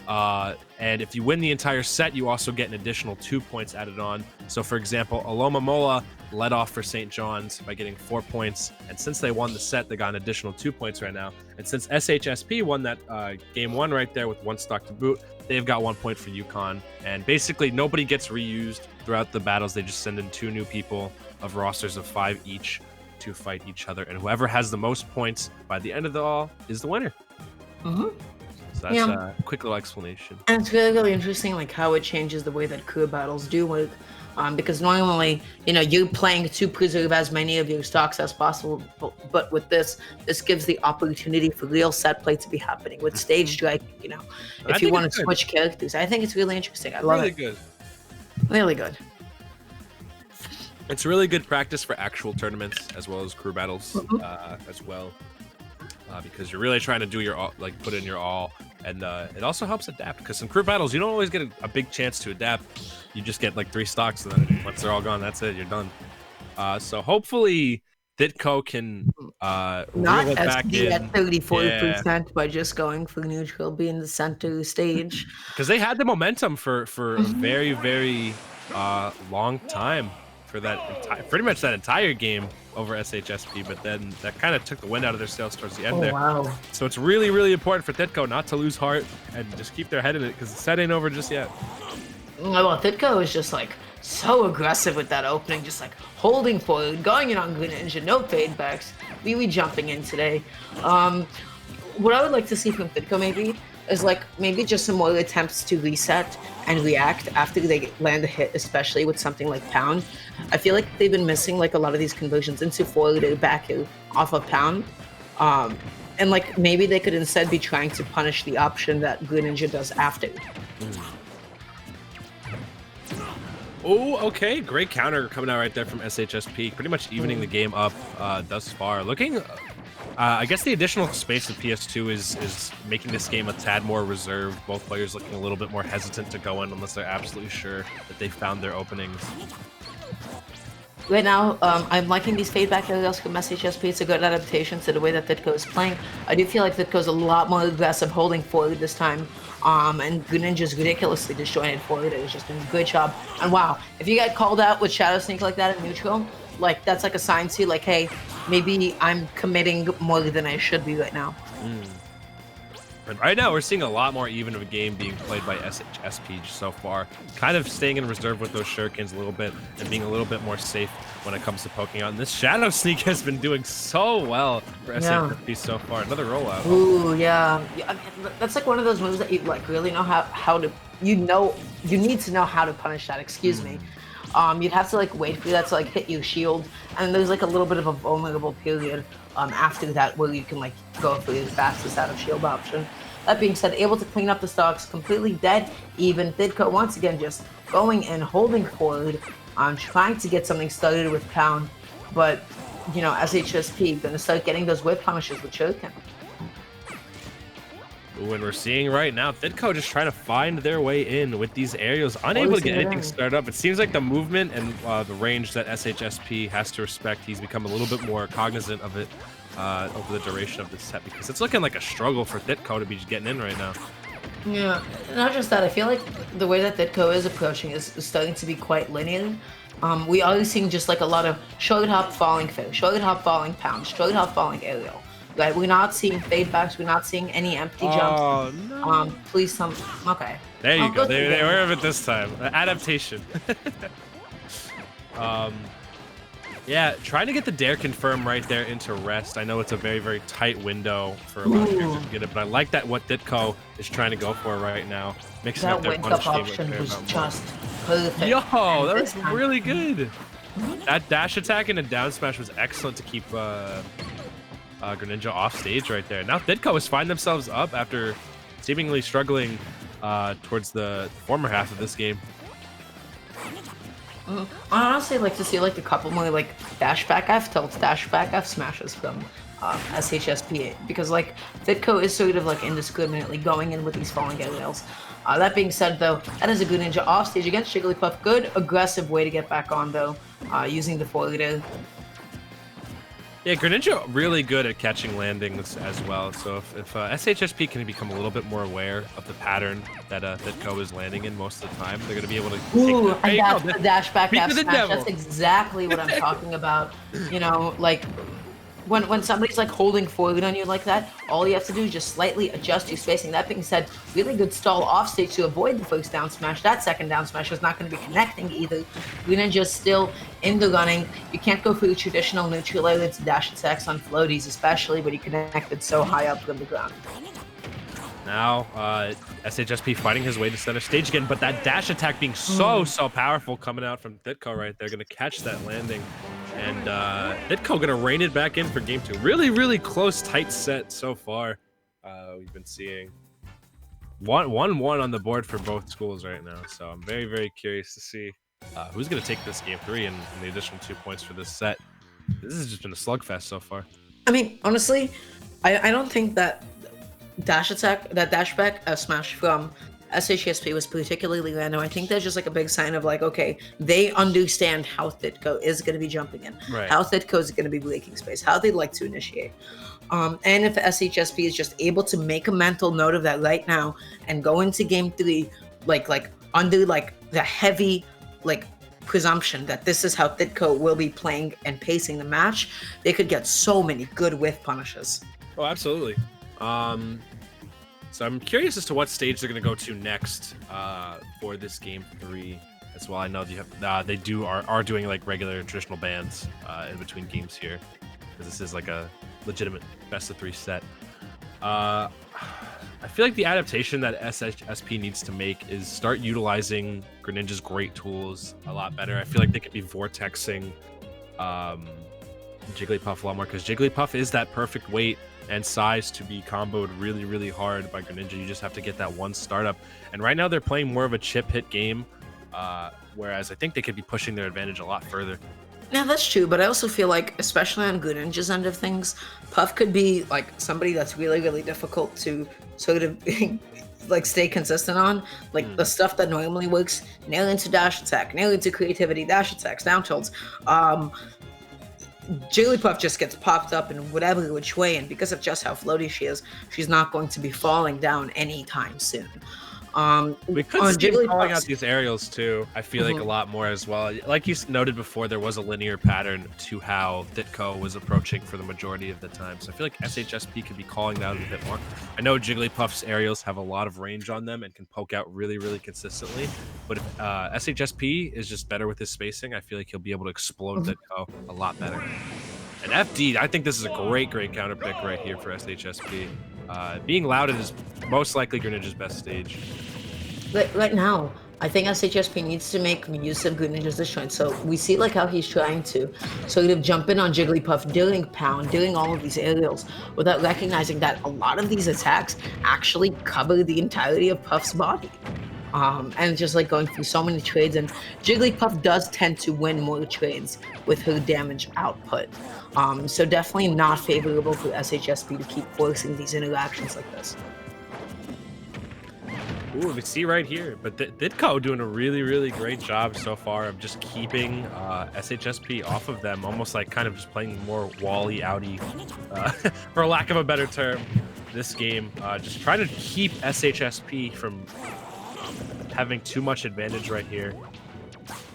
Speaker 3: And if you win the entire set, you also get an additional 2 points added on. So for example, Aloma Mola led off for St. John's by getting 4 points, and since they won the set, they got an additional 2 points right now. And since SHSP won that game 1 right there with 1 stock to boot, they've got 1 point for UConn. And basically nobody gets reused throughout the battles. They just send in 2 new people of rosters of 5 each to fight each other, and whoever has the most points by the end of it all is the winner. So that's a quick little explanation.
Speaker 2: And it's really, really interesting, like how it changes the way that crew battles do work. Because normally, you know, you're playing to preserve as many of your stocks as possible, but with this gives the opportunity for real set play to be happening with stage drag. You know, if you want to switch characters, I think it's really interesting. I love it. Really good. Really good.
Speaker 3: It's really good practice for actual tournaments as well as crew battles as well. Because you're really trying to do your all, like put in your all, and it also helps adapt, because in crew battles you don't always get a big chance to adapt. You just get like 3 stocks, and then once they're all gone, that's it, you're done. So hopefully Ditko can
Speaker 2: not
Speaker 3: reel it back in
Speaker 2: at 34% by just going for neutral, being the center of the stage,
Speaker 3: because they had the momentum for a very, very long time, for that pretty much that entire game over SHSP, but then that kind of took the wind out of their sails towards the end there.
Speaker 2: Wow.
Speaker 3: So it's really, really important for Ditko not to lose heart and just keep their head in it, because the set ain't over just yet.
Speaker 2: Well, Ditko is just like so aggressive with that opening, just like holding forward, going in on Greninja, no fade backs, really jumping in today. What I would like to see from Ditko maybe is like maybe just some more attempts to reset and react after they land a hit, especially with something like Pound. I feel like they've been missing like a lot of these conversions into forward or back air off of Pound. Um, and like maybe they could instead be trying to punish the option that Greninja does after.
Speaker 3: Oh, okay. Great counter coming out right there from SHSP. Pretty much evening the game up thus far. Looking, I guess the additional space of PS2 is making this game a tad more reserved. Both players looking a little bit more hesitant to go in unless they're absolutely sure that they found their openings.
Speaker 2: Right now, I'm liking these feedback areas from SHSP. It's a good adaptation to the way that Ditko is playing. I do feel like Ditko's a lot more aggressive holding forward this time. And Greninja's ridiculously disjointed forward. It was just doing a good job. And wow, if you get called out with Shadow Sneak like that in neutral, like that's like a sign to like, hey, maybe I'm committing more than I should be right now.
Speaker 3: And right now, we're seeing a lot more even of a game being played by SHSP so far. Kind of staying in reserve with those shurikens a little bit and being a little bit more safe when it comes to poking out. And this Shadow Sneak has been doing so well for SHSP so far. Another rollout.
Speaker 2: Ooh, yeah. I mean, that's like one of those moves that you like really know how to, you need to know how to punish that, excuse me. You'd have to like wait for that to like hit your shield, and there's like a little bit of a vulnerable period after that where you can like go for the fastest out of shield option. That being said, able to clean up the stocks, completely dead even. Ditko once again just going and holding forward, trying to get something started with Pound, but you know, SHSP gonna start getting those whip punishes with Shuriken.
Speaker 3: When we're seeing right now, Ditko just trying to find their way in with these aerials, unable to get anything started up. It seems like the movement and the range that SHSP has to respect, he's become a little bit more cognizant of it over the duration of this set, because it's looking like a struggle for Ditko to be just getting in right now.
Speaker 2: Yeah, not just that. I feel like the way that Ditko is approaching is starting to be quite linear. We are seeing just like a lot of short hop falling fair, short hop falling pound, short hop falling aerial. Right, we're not seeing fade backs. We're not seeing any empty jumps.
Speaker 3: Oh no!
Speaker 2: Please, okay.
Speaker 3: There you go. They were of it this time. Adaptation. Yeah, trying to get the dare confirm right there into rest. I know it's a very, very tight window for a lot of players to get it, but I like that what Ditko is trying to go for right now. Mixing up their punish game
Speaker 2: option was just perfect.
Speaker 3: Yo, that was really good. That dash attack and a down smash was excellent to keep Greninja off stage right there. Now Ditko is finding themselves up after seemingly struggling towards the former half of this game.
Speaker 2: I honestly like to see like a couple more like dash back F tilts, dash back F smashes from SHSP, because like Ditko is sort of like indiscriminately going in with these falling aerials. That being said though, that is a good Greninja off stage against Jigglypuff. Good aggressive way to get back on though, using the forward air.
Speaker 3: Yeah, Greninja really good at catching landings as well. So if SHSP can become a little bit more aware of the pattern that Ditko is landing in most of the time, they're going to be able to take
Speaker 2: and that's the dash back F smash. That's exactly what I'm talking about. You know, like when somebody's like holding forward on you like that, all you have to do is just slightly adjust your spacing. That being said, really good stall off stage to avoid the first down smash. That second down smash is not going to be connecting either. Greninja's still in the running. You can't go for the traditional neutral air dash attacks on floaties, especially when he connected so high up from the ground.
Speaker 3: Now, SHSP fighting his way to center stage again, but that dash attack being so powerful coming out from Ditko right there, going to catch that landing. And Ditko going to rein it back in for game 2. Really, really close, tight set so far. We've been seeing 1-1 on the board for both schools right now. So I'm very, very curious to see who's going to take this game 3 and the additional 2 points for this set. This has just been a slugfest so far.
Speaker 2: I mean, honestly, I don't think that dash attack, that dash back smash from SHSP was particularly random. I think that's just like a big sign of like, okay, they understand how Ditko is going to be jumping in, how Ditko is going to be breaking space, how they like to initiate. And if SHSP is just able to make a mental note of that right now and go into game 3, like under like the heavy like presumption that this is how Ditko will be playing and pacing the match, they could get so many good whiff punishes.
Speaker 3: Oh, absolutely. So I'm curious as to what stage they're going to go to next for this game 3 as well. I know you have they are doing like regular traditional bans in between games here, because this is like a legitimate best of 3 set. I feel like the adaptation that SSP needs to make is start utilizing Greninja's great tools a lot better. I feel like they could be vortexing Jigglypuff a lot more, because Jigglypuff is that perfect weight and size to be comboed really, really hard by Greninja. You just have to get that one startup. And right now they're playing more of a chip hit game, whereas I think they could be pushing their advantage a lot further.
Speaker 2: Yeah, that's true, but I also feel like, especially on Greninja's end of things, Puff could be like somebody that's really, really difficult to sort of like stay consistent on. Like the stuff that normally works, nail into dash attack, nail into creativity, dash attacks, down tilts. Jigglypuff just gets popped up in whatever which way, and because of just how floaty she is, she's not going to be falling down anytime soon.
Speaker 3: We could see him calling out these aerials too. I feel like a lot more as well. Like you noted before, there was a linear pattern to how Ditko was approaching for the majority of the time. So I feel like SHSP could be calling that out a bit more. I know Jigglypuff's aerials have a lot of range on them and can poke out really, really consistently. But if SHSP is just better with his spacing, I feel like he'll be able to explode Ditko a lot better. And FD, I think this is a great counter pick right here for SHSP. Being Louded is most likely Greninja's best stage.
Speaker 2: Right now, I think SHSP needs to make use of Greninja's disjoint. So we see like how he's trying to sort of jump in on Jigglypuff, doing pound, doing all of these aerials, without recognizing that a lot of these attacks actually cover the entirety of Puff's body. And just like going through so many trades, and Jigglypuff does tend to win more trades with her damage output. So definitely not favorable for SHSP to keep forcing these interactions like this.
Speaker 3: Ooh, we see right here, but Ditko doing a really great job so far of just keeping SHSP off of them, almost like kind of just playing more wally outy, for lack of a better term, this game. Just trying to keep SHSP from having too much advantage right here.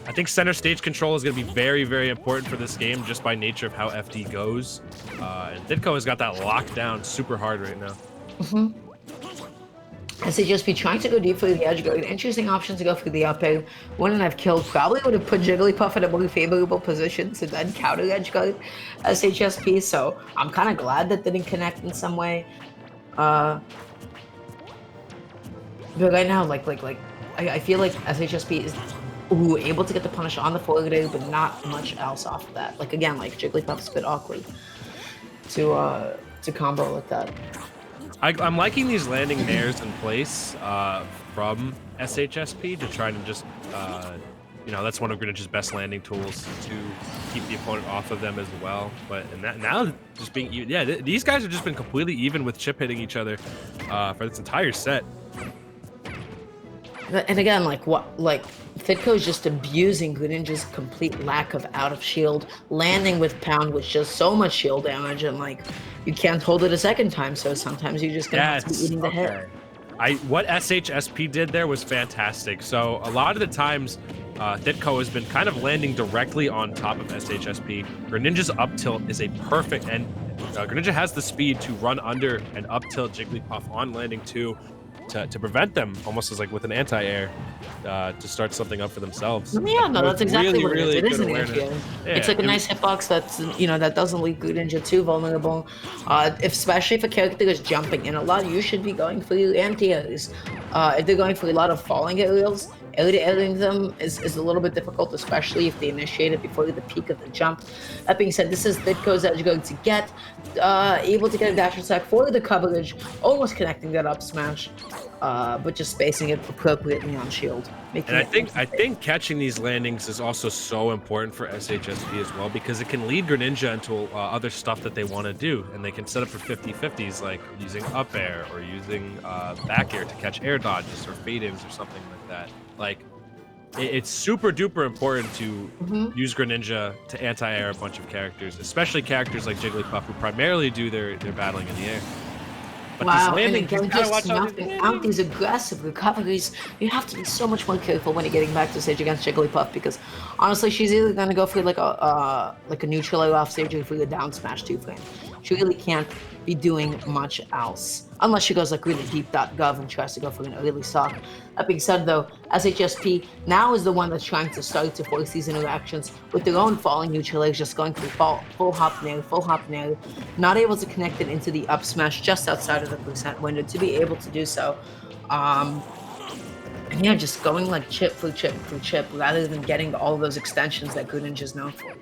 Speaker 3: I think center stage control is going to be very important for this game, just by nature of how FD goes. And Ditko has got that locked down super hard right now.
Speaker 2: SHSP trying to go deep for the edge guard. Interesting option to go for the up air. Wouldn't have killed. Probably would have put Jigglypuff in a more favorable position to then counter edge guard SHSP. So I'm kind of glad that didn't connect in some way. But right now, I feel like SHSP is able to get the punish on the forward air, but not much else off of that. Like again, like Jigglypuff's a bit awkward to combo with that.
Speaker 3: I'm liking these landing nairs in place from SHSP to try to just, that's one of Greninja's best landing tools to keep the opponent off of them as well. But now just being even, these guys have just been completely even with chip hitting each other for this entire set.
Speaker 2: And again, Ditko is just abusing Greninja's complete lack of out of shield, landing with pound, which does so much shield damage, and you can't hold it a second time, so sometimes you're just gonna have to be eating the hit.
Speaker 3: What SHSP did there was fantastic. So a lot of the times, Ditko has been kind of landing directly on top of SHSP. Greninja's up tilt is a perfect, and Greninja has the speed to run under and up tilt Jigglypuff on landing too, to prevent them, almost as like with an anti-air, to start something up for themselves.
Speaker 2: Yeah, no, that's exactly what it is. It is an
Speaker 3: awareness.
Speaker 2: anti-air. It's like a nice hitbox that's, that doesn't leave Greninja too vulnerable. Especially if a character is jumping in a lot, you should be going for your anti-airs. If they're going for a lot of falling aerials, airing them is a little bit difficult, especially if they initiate it before the peak of the jump. That being said, this is Ditko's edge going to get able to get a dash attack for the coverage, almost connecting that up smash, but just spacing it appropriately on shield.
Speaker 3: And I think catching these landings is also so important for SHSP as well, because it can lead Greninja into other stuff that they want to do, and they can set up for 50-50s, like using up air or using back air to catch air dodges or fade-ins or something like that. It's super duper important to use Greninja to anti-air a bunch of characters, especially characters like Jigglypuff, who primarily do their battling in the air. But
Speaker 2: wow,
Speaker 3: these landings,
Speaker 2: and again, just knocking out these aggressive recoveries. You have to be so much more careful when you're getting back to stage against Jigglypuff, because honestly, she's either gonna go for like a neutral air off stage or for the down smash 2 frame. She really can't be doing much else. unless she goes like really deep.gov and tries to go for an early stock. That being said, though, SHSP now is the one that's trying to start to force these interactions with their own falling neutral eggs, just going through full hop nair, not able to connect it into the up smash just outside of the percent window to be able to do so. And yeah, just going like chip for chip for chip rather than getting all those extensions that Greninja's known for.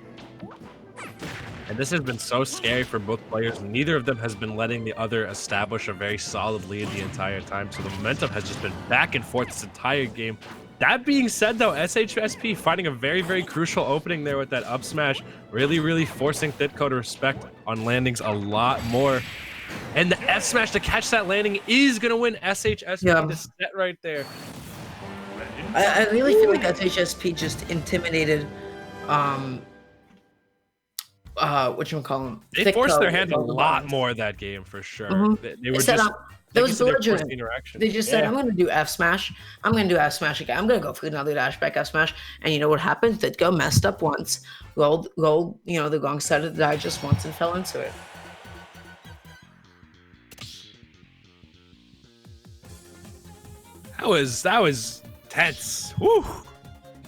Speaker 3: And this has been so scary for both players. Neither of them has been letting the other establish a very solid lead the entire time. So the momentum has just been back and forth this entire game. That being said, though, SHSP finding a very, very crucial opening there with that up smash, really forcing Thitko to respect on landings a lot more. And the F smash to catch that landing is going to win SHSP the set right there.
Speaker 2: I really feel like SHSP just intimidated whatchamacallit.
Speaker 3: They forced their hand a lot more that game for sure. They were just
Speaker 2: there was belligerent. They just said, I'm going to do F smash. I'm going to do F smash again. I'm going to go for another dash back F smash. And you know what happened? Thitko messed up once, rolled the wrong side of the die just once and fell into it.
Speaker 3: That was tense. Woo!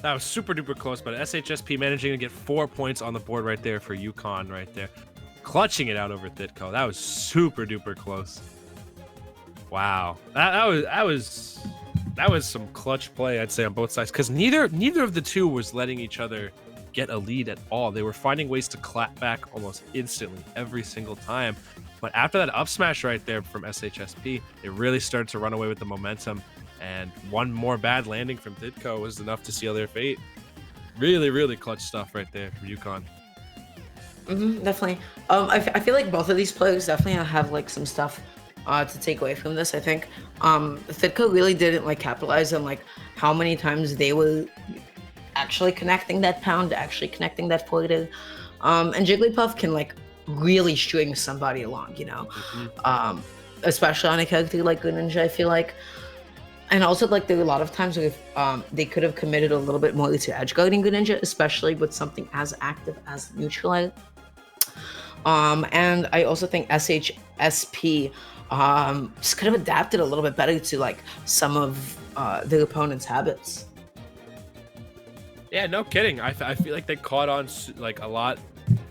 Speaker 3: That was super duper close, but SHSP managing to get 4 points on the board right there for UConn right there. Clutching it out over Thitko. That was super duper close. Wow. That was some clutch play, I'd say, on both sides, because neither of the two was letting each other get a lead at all. They were finding ways to clap back almost instantly every single time. But after that up smash right there from SHSP, it really started to run away with the momentum. And one more bad landing from Thitko was enough to seal their fate. Really clutch stuff right there from UConn.
Speaker 2: Definitely. I feel like both of these players definitely have like some stuff to take away from this. I think Thitko really didn't like capitalize on like how many times they were actually connecting that pound, actually connecting that forwarded. And Jigglypuff can like really string somebody along, you know, especially on a character like Greninja, I feel like. And also, like, there are a lot of times where they could have committed a little bit more to edge guarding Greninja, especially with something as active as Neutralite. And I also think SHSP just could have adapted a little bit better to, like, some of their opponent's habits.
Speaker 3: Yeah, no kidding. I feel like they caught on, like, a lot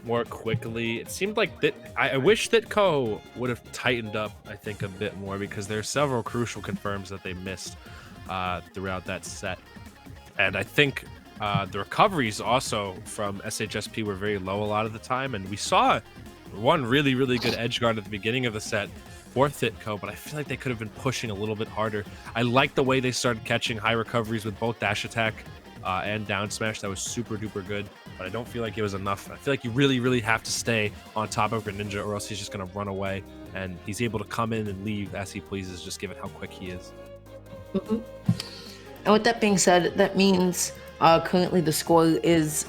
Speaker 3: more quickly. It seemed like that. I wish that Thitko would have tightened up, I think, a bit more, because there are several crucial confirms that they missed throughout that set. And I think the recoveries also from SHSP were very low a lot of the time. And we saw one really good edge guard at the beginning of the set for Thitko, but I feel like they could have been pushing a little bit harder. I like the way they started catching high recoveries with both dash attack and down smash. That was super duper good, but I don't feel like it was enough. I feel like you really have to stay on top of Greninja, or else he's just going to run away, and he's able to come in and leave as he pleases, just given how quick he is.
Speaker 2: And with that being said, that means currently the score is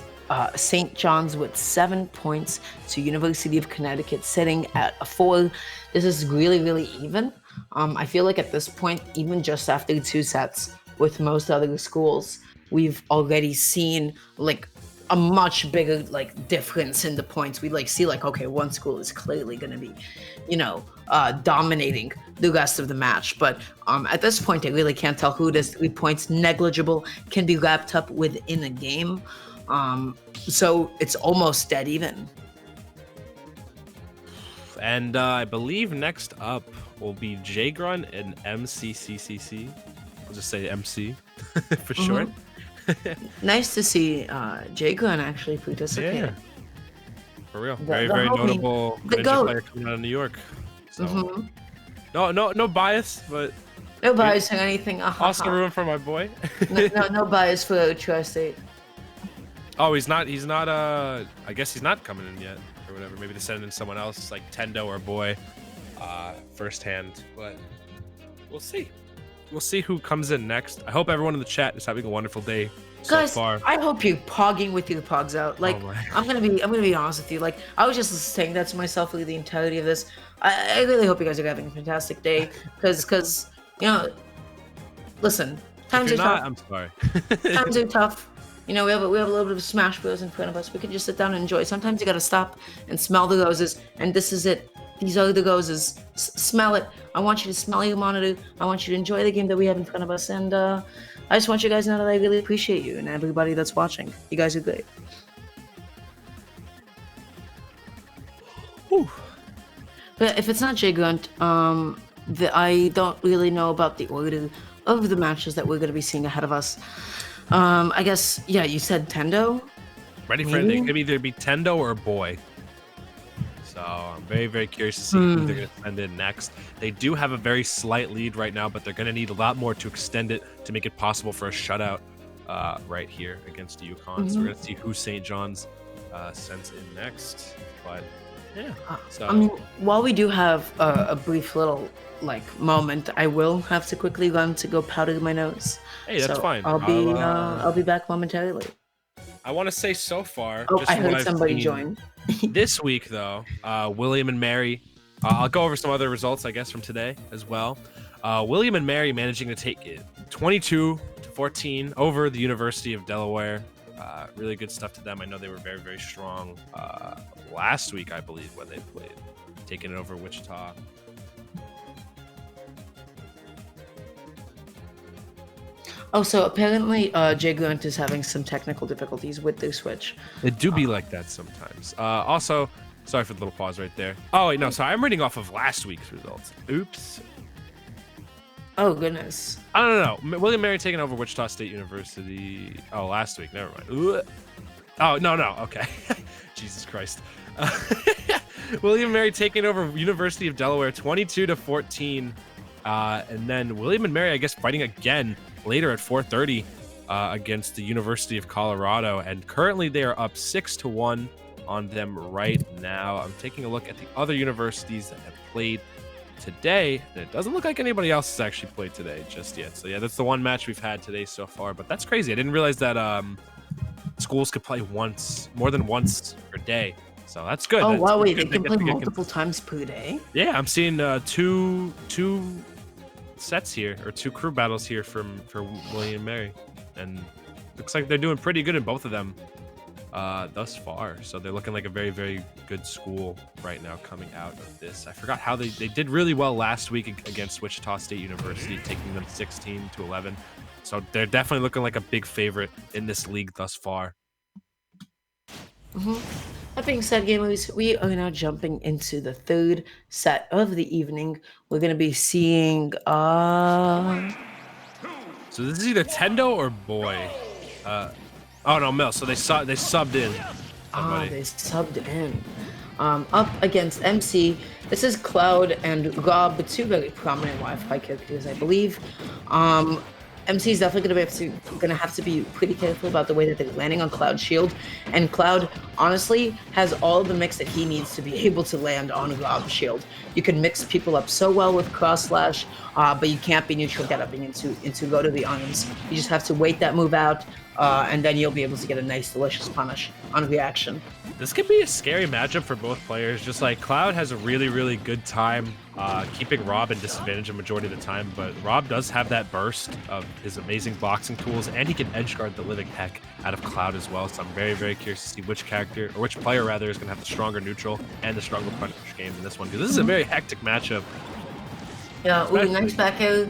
Speaker 2: St. John's with 7 points to University of Connecticut sitting at a 4. This is really even. I feel like at this point, even just after 2 sets with most other schools, we've already seen like a much bigger like difference in the points. We like see like, okay, one school is clearly going to be, you know, dominating the rest of the match. But at this point, I really can't tell who does 3 points. Negligible can be wrapped up within a game. So it's almost dead even.
Speaker 3: And I believe next up will be J-Grun and MCCCC. I'll just say MC for short.
Speaker 2: Nice to see J-Grun actually participate.
Speaker 3: Yeah, for real. Very notable Ninja player coming out of New York. So, no bias, but
Speaker 2: no bias or anything.
Speaker 3: Oscar room for my boy.
Speaker 2: no bias for Tri-State.
Speaker 3: Oh, he's not. I guess he's not coming in yet, or whatever. Maybe they send in someone else, like Tendo or Boy, firsthand. But we'll see. We'll see who comes in next. I hope everyone in the chat is having a wonderful day so far.
Speaker 2: I hope you're pogging with your pogs out. Like, I'm gonna be honest with you. Like, I was just saying that to myself for the entirety of this. I really hope you guys are having a fantastic day, because you know, listen, times are tough.
Speaker 3: I'm sorry.
Speaker 2: Times are tough. You know, we have a little bit of Smash Bros in front of us. We can just sit down and enjoy. Sometimes you gotta stop and smell the roses, and this is it. These are the roses. Smell it. I want you to smell your monitor. I want you to enjoy the game that we have in front of us. And I just want you guys to know that I really appreciate you and everybody that's watching. You guys are great.
Speaker 3: Whew.
Speaker 2: But if it's not Jay Grunt, I don't really know about the order of the matches that we're going to be seeing ahead of us. I guess, yeah, you said Tendo?
Speaker 3: Ready for it? It could either be Tendo or Boy. So I'm very, very curious to see who they're going to send in next. They do have a very slight lead right now, but they're going to need a lot more to extend it to make it possible for a shutout right here against UConn. So we're going to see who St. John's sends in next. But yeah. So
Speaker 2: I mean, while we do have a brief little moment, I will have to quickly run to go powder my nose.
Speaker 3: Hey, that's fine.
Speaker 2: I'll be back momentarily.
Speaker 3: I want to say so far.
Speaker 2: Oh,
Speaker 3: just
Speaker 2: I
Speaker 3: from what
Speaker 2: heard
Speaker 3: I've
Speaker 2: somebody
Speaker 3: seen
Speaker 2: join.
Speaker 3: this week, though, William and Mary. I'll go over some other results, I guess, from today as well. William and Mary managing to take it 22-14 over the University of Delaware. Really good stuff to them. I know they were very, very strong last week, I believe, when they played, taking it over Wichita.
Speaker 2: Oh, so apparently Jay Grunt is having some technical difficulties with the Switch.
Speaker 3: It do be like that sometimes. Also, sorry for the little pause right there. Oh, wait, no, sorry. I'm reading off of last week's results. Oops.
Speaker 2: Oh, goodness.
Speaker 3: I don't know. William Mary taking over Wichita State University. Oh, last week. Never mind. Ooh. Oh, no. Okay. Jesus Christ. William Mary taking over University of Delaware 22-14. And then William and Mary, I guess, fighting again later at 4:30 against the University of Colorado. And currently they are up 6-1 on them right now. I'm taking a look at the other universities that have played today, and it doesn't look like anybody else has actually played today just yet. So yeah, that's the one match we've had today so far, but that's crazy. I didn't realize that schools could play more than once per day, so that's good.
Speaker 2: Oh,
Speaker 3: that's
Speaker 2: wow, wait,
Speaker 3: good.
Speaker 2: they can play multiple times per day?
Speaker 3: Yeah, I'm seeing two sets here, or two crew battles here for William and Mary, and looks like they're doing pretty good in both of them thus far. So they're looking like a very, very good school right now coming out of this. I forgot how they did really well last week against Wichita State University, taking them 16-11. So they're definitely looking like a big favorite in this league thus far.
Speaker 2: That being said, gamers, we are now jumping into the third set of the evening. We're going to be seeing
Speaker 3: So this is either Tendo or Boy. Oh no, Mel. So they subbed in. Somebody.
Speaker 2: They subbed in. Up against MC. This is Cloud and Rob, two very prominent Wi-Fi characters, I believe. MC is definitely going to have to be pretty careful about the way that they're landing on Cloud's shield. And Cloud, honestly, has all the mix that he needs to be able to land on Rob's shield. You can mix people up so well with cross slash, but you can't be neutral getupping into go to the arms. You just have to wait that move out, and then you'll be able to get a nice, delicious punish on reaction.
Speaker 3: This could be a scary matchup for both players. Just like Cloud has a really, really good time keeping Rob in disadvantage a majority of the time, but Rob does have that burst of his amazing boxing tools, and he can edge guard the living heck out of Cloud as well. So I'm very, very curious to see which character, or which player rather, is going to have the stronger neutral and the stronger punish game in this one, because this is a very hectic matchup.
Speaker 2: Yeah, ooh, nice back out.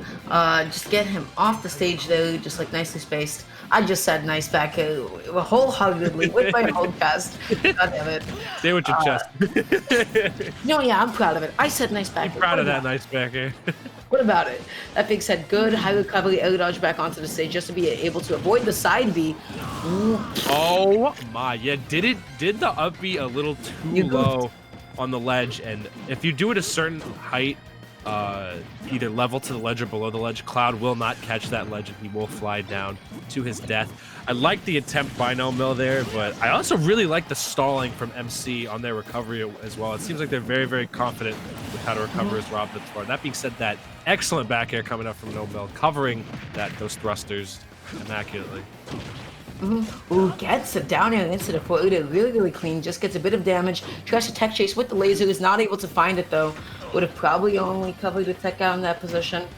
Speaker 2: Just get him off the stage though, just like nicely spaced. I just said nice back out wholeheartedly with my whole chest. God damn it.
Speaker 3: Stay with your chest.
Speaker 2: No, yeah, I'm proud of it. I said nice back out.
Speaker 3: I'm proud of that nice back air.
Speaker 2: What about it? That being said, good high recovery, air dodge back onto the stage just to be able to avoid the side B. Ooh.
Speaker 3: Oh my, yeah, did the up B a little too low on the ledge, and if you do it a certain height, either level to the ledge or below the ledge, Cloud will not catch that ledge and he will fly down to his death. I like the attempt by No Mill there, but I also really like the stalling from MC on their recovery as well. It seems like they're very, very confident with how to recover as Rob thus far. That being said, that excellent back air coming up from No Mill, covering those thrusters immaculately.
Speaker 2: Ooh, gets a down air into the foot. Really, really clean. Just gets a bit of damage. Tries to tech chase with the laser. Is not able to find it though. Would have probably only covered the tech out in that position.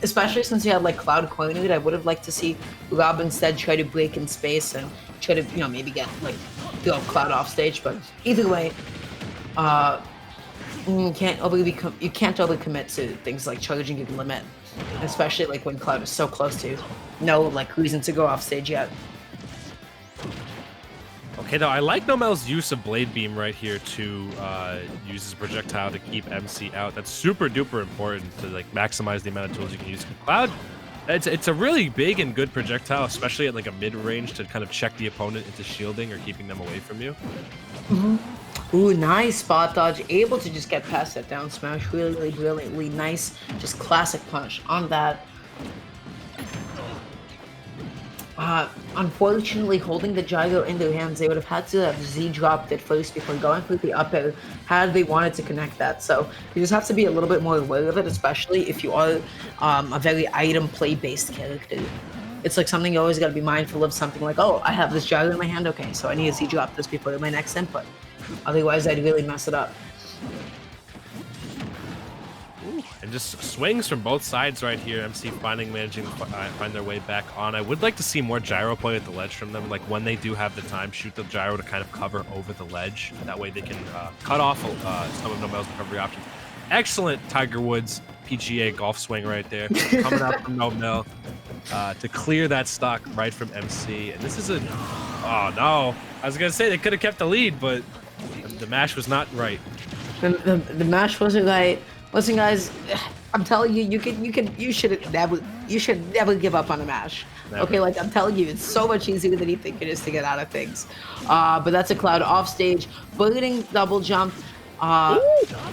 Speaker 2: Especially since he had like Cloud cornered. I would have liked to see Rob instead try to break in space and try to, maybe get like throw Cloud off stage. But either way, you can't overly commit to things like charging your limit, especially like when Cloud is so close to no like reason to go off stage yet.
Speaker 3: Okay, though, I like Nomel's use of Blade Beam right here to use his projectile to keep MC out. That's super duper important to like maximize the amount of tools you can use. Cloud, it's a really big and good projectile, especially at like a mid range to kind of check the opponent into shielding or keeping them away from you.
Speaker 2: Ooh, nice spot dodge. Able to just get past that down smash. Really, really, really nice. Just classic punish on that. Unfortunately, holding the gyro in their hands, they would have had to have Z dropped it first before going for the up air had they wanted to connect that. So you just have to be a little bit more aware of it, especially if you are a very item play based character. It's like something you always got to be mindful of. Something like, oh, I have this gyro in my hand. Okay, so I need to Z drop this before my next input. Otherwise, I'd really mess it up.
Speaker 3: And just swings from both sides right here. MC managing to find their way back on. I would like to see more gyro play at the ledge from them. Like when they do have the time, shoot the gyro to kind of cover over the ledge. That way they can cut off some of Nomel's recovery options. Excellent Tiger Woods PGA golf swing right there. Coming out from Nomel to clear that stock right from MC. And this is a... Oh, no. I was going to say they could have kept the lead, but the mash was not right.
Speaker 2: The mash wasn't right. Listen, guys, I'm telling you, you should never give up on a mash. Never. Okay, like I'm telling you, it's so much easier than you think it is to get out of things. But that's a Cloud off stage, bulleting double jump.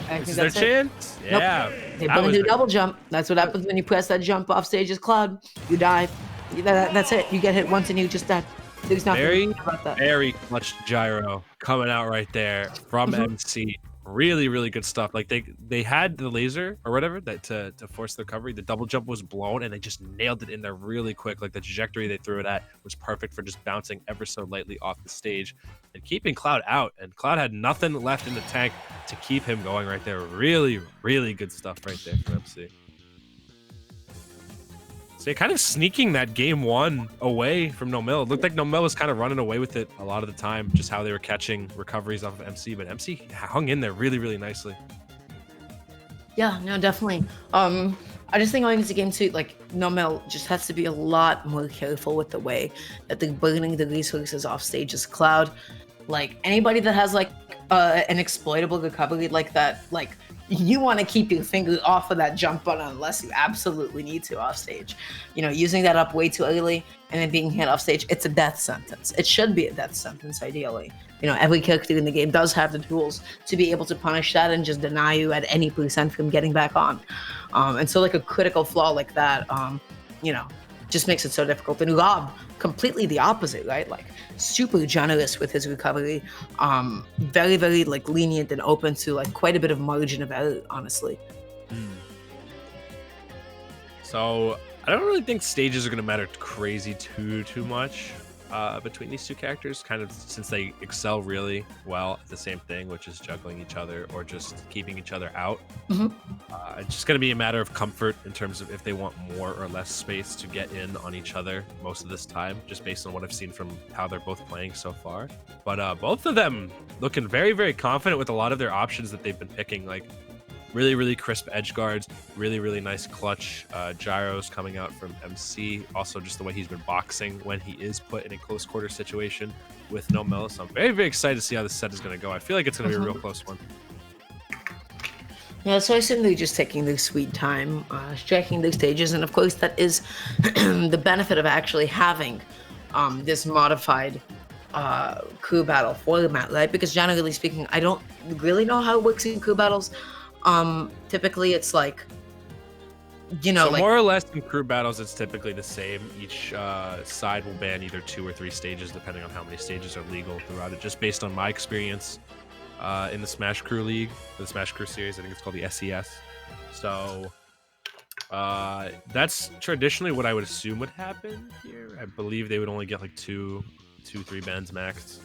Speaker 3: This is their chance.
Speaker 2: Nope.
Speaker 3: Yeah,
Speaker 2: they bullet double jump. That's what happens when you press that jump off stage as Cloud. You die. That's it. You get hit once and you just die. There's nothing about that.
Speaker 3: Very clutch gyro coming out right there from MC. Really, really good stuff. Like they had the laser or whatever that to force the recovery. The double jump was blown and they just nailed it in there really quick. Like the trajectory they threw it at was perfect for just bouncing ever so lightly off the stage and keeping Cloud out. And Cloud had nothing left in the tank to keep him going right there. Really, really good stuff right there from MC. So kind of sneaking that game one away from Nomel. It looked like Nomel was kind of running away with it a lot of the time, just how they were catching recoveries off of MC, but MC hung in there really, really nicely.
Speaker 2: Yeah, no, definitely. I just think going into game two, like Nomel just has to be a lot more careful with the way that they're burning the resources off stage as Cloud. Like anybody that has like an exploitable recovery like that, like you want to keep your finger off of that jump button unless you absolutely need to off stage. You know, using that up way too early and then being hit off stage, it's a death sentence. It should be a death sentence, ideally. You know, every character in the game does have the tools to be able to punish that and just deny you at any % from getting back on. And so like a critical flaw like that, you know, just makes it so difficult. And Rob, completely the opposite, right? Like super generous with his recovery, very, very like lenient and open to like quite a bit of margin of error, honestly.
Speaker 3: So I don't really think stages are going to matter crazy too much between these two characters, kind of since they excel really well at the same thing, which is juggling each other or just keeping each other out. It's just going to be a matter of comfort in terms of if they want more or less space to get in on each other most of this time, just based on what I've seen from how they're both playing so far. But both of them looking very, very confident with a lot of their options that they've been picking, like really, really crisp edge guards, really, really nice clutch gyros coming out from MC. Also, just the way he's been boxing when he is put in a close quarter situation with Nomel. So I'm very, very excited to see how this set is going to go. I feel like it's going to be a real close one.
Speaker 2: Yeah, so I assume they're just taking their sweet time, striking their stages, and of course that is the benefit of actually having this modified crew battle format, right? Because generally speaking, I don't really know how it works in crew battles. Typically it's like, you know,
Speaker 3: so
Speaker 2: like
Speaker 3: more or less in crew battles, it's typically the same. Each side will ban either 2 or 3 stages, depending on how many stages are legal throughout it, just based on my experience in the Smash Crew League, the Smash Crew series. I think it's called the SES. So that's traditionally what I would assume would happen here. I believe they would only get like 2, 3 bans max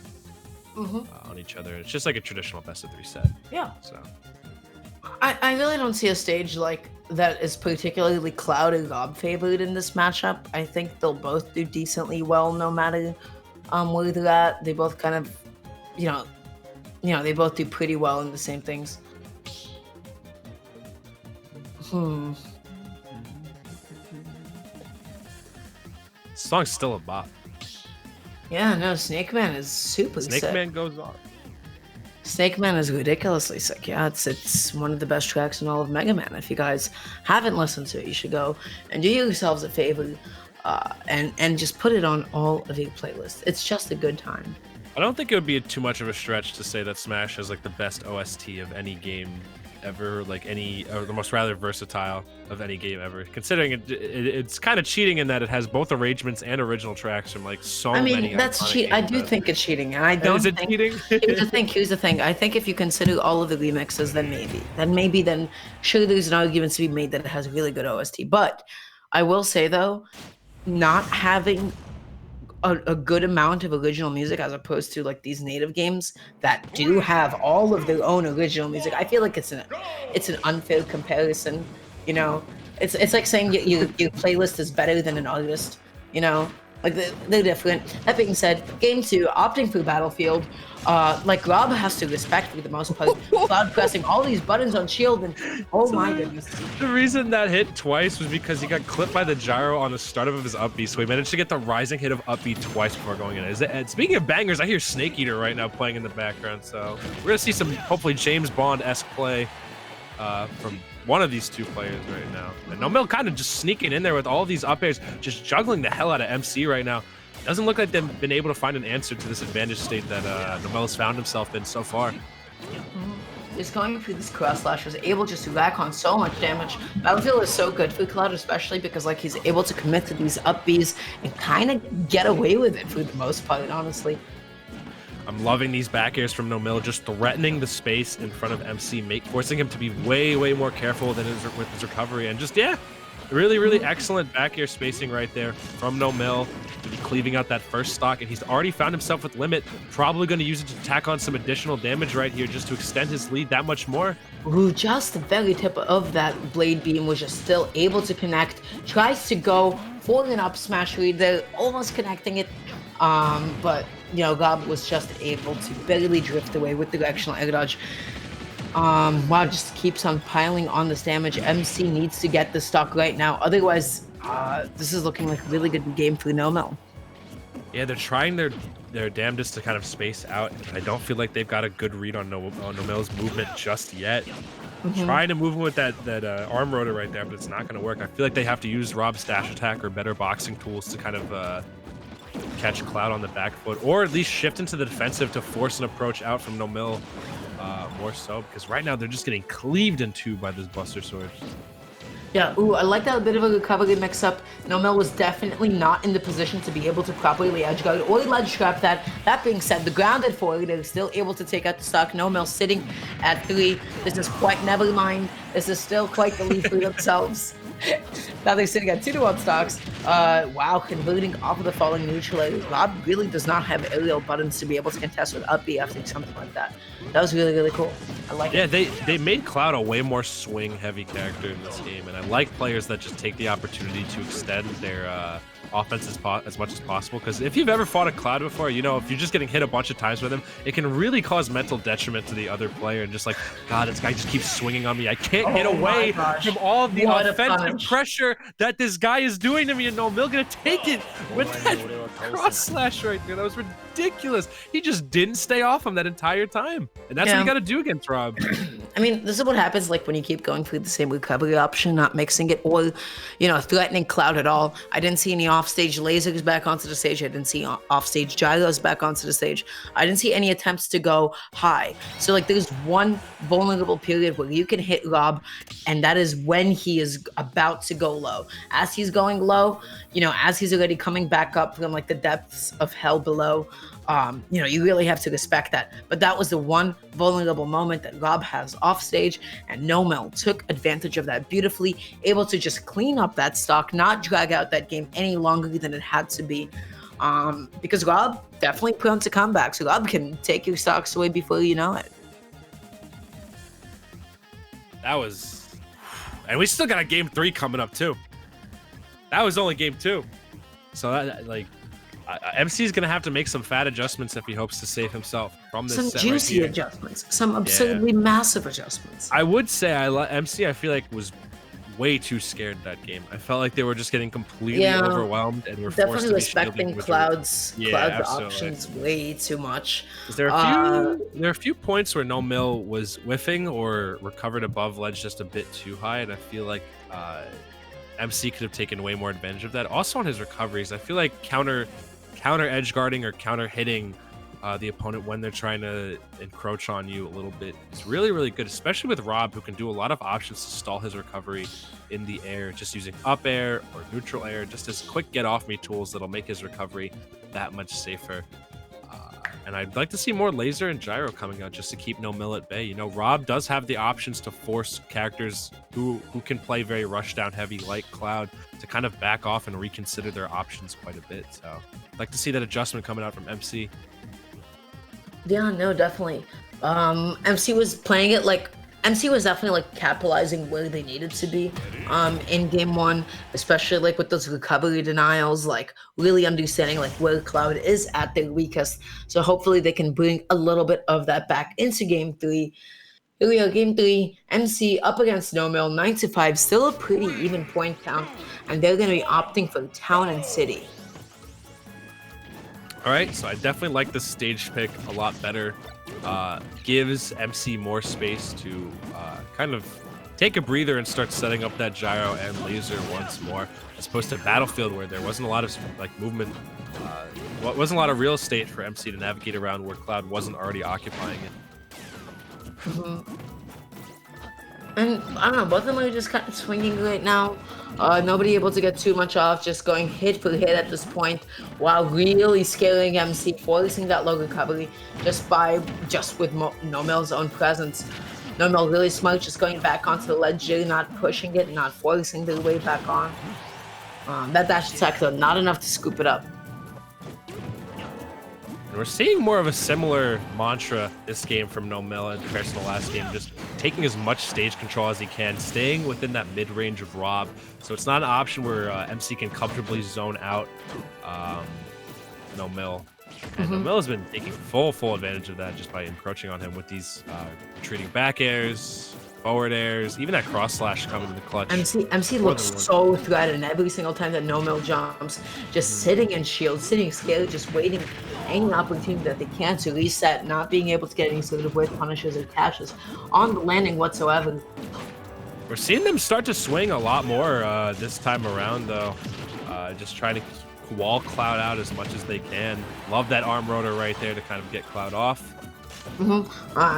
Speaker 3: on each other. It's just like a traditional best of 3 set.
Speaker 2: Yeah.
Speaker 3: So
Speaker 2: I really don't see a stage like that is particularly Cloud and Gob favored in this matchup. I think they'll both do decently well no matter where they're at. They both kind of, you know, they both do pretty well in the same things. Hmm.
Speaker 3: This song's still a bop.
Speaker 2: Yeah, no, Snake Man is super
Speaker 3: Snake
Speaker 2: sick.
Speaker 3: Man goes on.
Speaker 2: Snake Man is ridiculously sick. Yeah, it's one of the best tracks in all of Mega Man. If you guys haven't listened to it, you should go and do yourselves a favor, and just put it on all of your playlists. It's just a good time.
Speaker 3: I don't think it would be too much of a stretch to say that Smash has like the best OST of any game ever, like or the most rather versatile of any game ever. Considering it's kind of cheating in that it has both arrangements and original tracks from like so many.
Speaker 2: I mean, that's cheat. I do think it's cheating, and I don't.
Speaker 3: Is it
Speaker 2: think,
Speaker 3: cheating?
Speaker 2: Here's the thing. I think if you consider all of the remixes, then sure, there's an argument to be made that it has a really good OST. But I will say though, not having a good amount of original music as opposed to like these native games that do have all of their own original music, I feel like it's an unfair comparison. You know, it's like saying your playlist is better than an artist. You know, like they're different. That being said, game 2, opting for Battlefield, like Rob has to respect for the most part. Cloud pressing all these buttons on shield, and oh my goodness.
Speaker 3: The reason that hit twice was because he got clipped by the gyro on the start of his up B, so he managed to get the rising hit of up B twice before going in. And speaking of bangers, I hear Snake Eater right now playing in the background, so we're gonna see some hopefully James Bond-esque play from one of these two players right now. And Nomel kind of just sneaking in there with all these up airs, just juggling the hell out of MC right now. Doesn't look like they've been able to find an answer to this advantage state that Nomel has found himself in so far.
Speaker 2: Just going through this cross slash was able just to rack on so much damage. Battlefield is so good for Cloud, especially because like he's able to commit to these up Bs and kind of get away with it for the most part, honestly.
Speaker 3: I'm loving these back airs from Nomil, just threatening the space in front of MC, forcing him to be way, way more careful than with his recovery. And just, yeah, really, really excellent back air spacing right there from Nomil, cleaving out that first stock. And he's already found himself with limit, probably going to use it to tack on some additional damage right here just to extend his lead that much more.
Speaker 2: Ooh, just the very tip of that blade beam was just still able to connect. Tries to go for an up smash lead. They're almost connecting it. But, you know, Gob was just able to barely drift away with directional air dodge. Wow, just keeps on piling on this damage. MC needs to get the stock right now. Otherwise, this is looking like a really good game for Nomel.
Speaker 3: Yeah, they're trying their damnedest to kind of space out. I don't feel like they've got a good read on Nomel's movement just yet. Trying to move him with that arm rotor right there, but it's not going to work. I feel like they have to use Rob's dash attack or better boxing tools to kind of catch Cloud on the back foot, or at least shift into the defensive to force an approach out from Nomil more so, because right now they're just getting cleaved in two by this Buster Sword.
Speaker 2: Yeah, ooh, I like that bit of a recovery mix-up. Nomel was definitely not in the position to be able to properly edge guard or ledge trap that. That being said, the grounded forward, they're still able to take out the stock. Nomel sitting at 3. This is quite never mind. This is still quite the lead for themselves. Now they're sitting at 2-1 stocks. Wow, converting off of the falling neutral. Rob really does not have aerial buttons to be able to contest with up B after something like that. That was really, really cool. I like it.
Speaker 3: Yeah, they made Cloud a way more swing-heavy character in this game, and I like players that just take the opportunity to extend their offense as much as possible, because if you've ever fought a Cloud before, you know, if you're just getting hit a bunch of times with him, it can really cause mental detriment to the other player, and just like, God, this guy just keeps swinging on me. I can't get away from all of the offensive pressure that this guy is doing to me, and Nomil gonna take it with that cross slash right there. That was ridiculous. He just didn't stay off him that entire time, and that's what you got to do against Rob.
Speaker 2: I mean, this is what happens like when you keep going through the same recovery option, not mixing it, or, you know, threatening Cloud at all. I didn't see any offstage lasers back onto the stage. I didn't see offstage gyros back onto the stage. I didn't see any attempts to go high. So, like, there's one vulnerable period where you can hit Rob, and that is when he is about to go low. As he's going low, you know, as he's already coming back up from, like, the depths of hell below, you know, you really have to respect that. But that was the one vulnerable moment that Rob has off stage, and Nomel took advantage of that beautifully, able to just clean up that stock, not drag out that game any longer than it had to be. Because Rob definitely prone to comebacks. So Rob can take your stocks away before you know it.
Speaker 3: That was, and we still got a game 3 coming up too. That was only game 2, so that, like, MC is going to have to make some fat adjustments if he hopes to save himself from this
Speaker 2: some
Speaker 3: set
Speaker 2: juicy
Speaker 3: right
Speaker 2: adjustments, some absurdly massive adjustments.
Speaker 3: I would say MC, I feel like, was way too scared that game. I felt like they were just getting completely overwhelmed and were forced
Speaker 2: definitely
Speaker 3: to be
Speaker 2: respecting Cloud's
Speaker 3: absolutely.
Speaker 2: options way too much.
Speaker 3: 'Cause there are a few points where No Mill was whiffing or recovered above ledge just a bit too high, and I feel like MC could have taken way more advantage of that. Also on his recoveries, I feel like counter edge guarding or counter hitting the opponent when they're trying to encroach on you a little bit is really, really good, especially with Rob, who can do a lot of options to stall his recovery in the air, just using up air or neutral air, just as quick get off me tools that'll make his recovery that much safer. And I'd like to see more laser and gyro coming out just to keep No Mill at bay. You know, Rob does have the options to force characters who can play very rushdown heavy like Cloud to kind of back off and reconsider their options quite a bit. So I'd like to see that adjustment coming out from MC.
Speaker 2: Yeah, no, definitely. MC was playing it like MC was definitely like capitalizing where they needed to be in game one, especially like with those recovery denials, like really understanding like where Cloud is at their weakest. So hopefully they can bring a little bit of that back into game three. Here we are, game three. MC up against No Mill, 9-5, still a pretty even point count, and they're going to be opting for Town and City.
Speaker 3: All right, so I definitely like the stage pick a lot better. Gives MC more space to kind of take a breather and start setting up that gyro and laser once more, as opposed to Battlefield where there wasn't a lot of like movement, wasn't a lot of real estate for MC to navigate around where Cloud wasn't already occupying it.
Speaker 2: And I don't know, both of them are just kind of swinging right now. Nobody able to get too much off, just going hit for hit at this point, while really scaling MC, forcing that low recovery just with No Mill's own presence. No Mill really smart, just going back onto the ledge, really not pushing it, not forcing their way back on. That dash attack though, not enough to scoop it up.
Speaker 3: And we're seeing more of a similar mantra this game from No Mill in comparison to the last game, just taking as much stage control as he can, staying within that mid-range of Rob. So it's not an option where MC can comfortably zone out No Mill. And No Mill has been taking full advantage of that just by encroaching on him with these retreating back airs, forward airs, even that cross slash coming to the clutch.
Speaker 2: MC looks so threatened every single time that No Mill jumps, just sitting in shield, sitting scared, just waiting any opportunity that they can to reset, not being able to get any sort of whiff punishes or catches on the landing whatsoever.
Speaker 3: We're seeing them start to swing a lot more this time around though, just trying to wall Cloud out as much as they can. Love that arm rotor right there to kind of get Cloud off.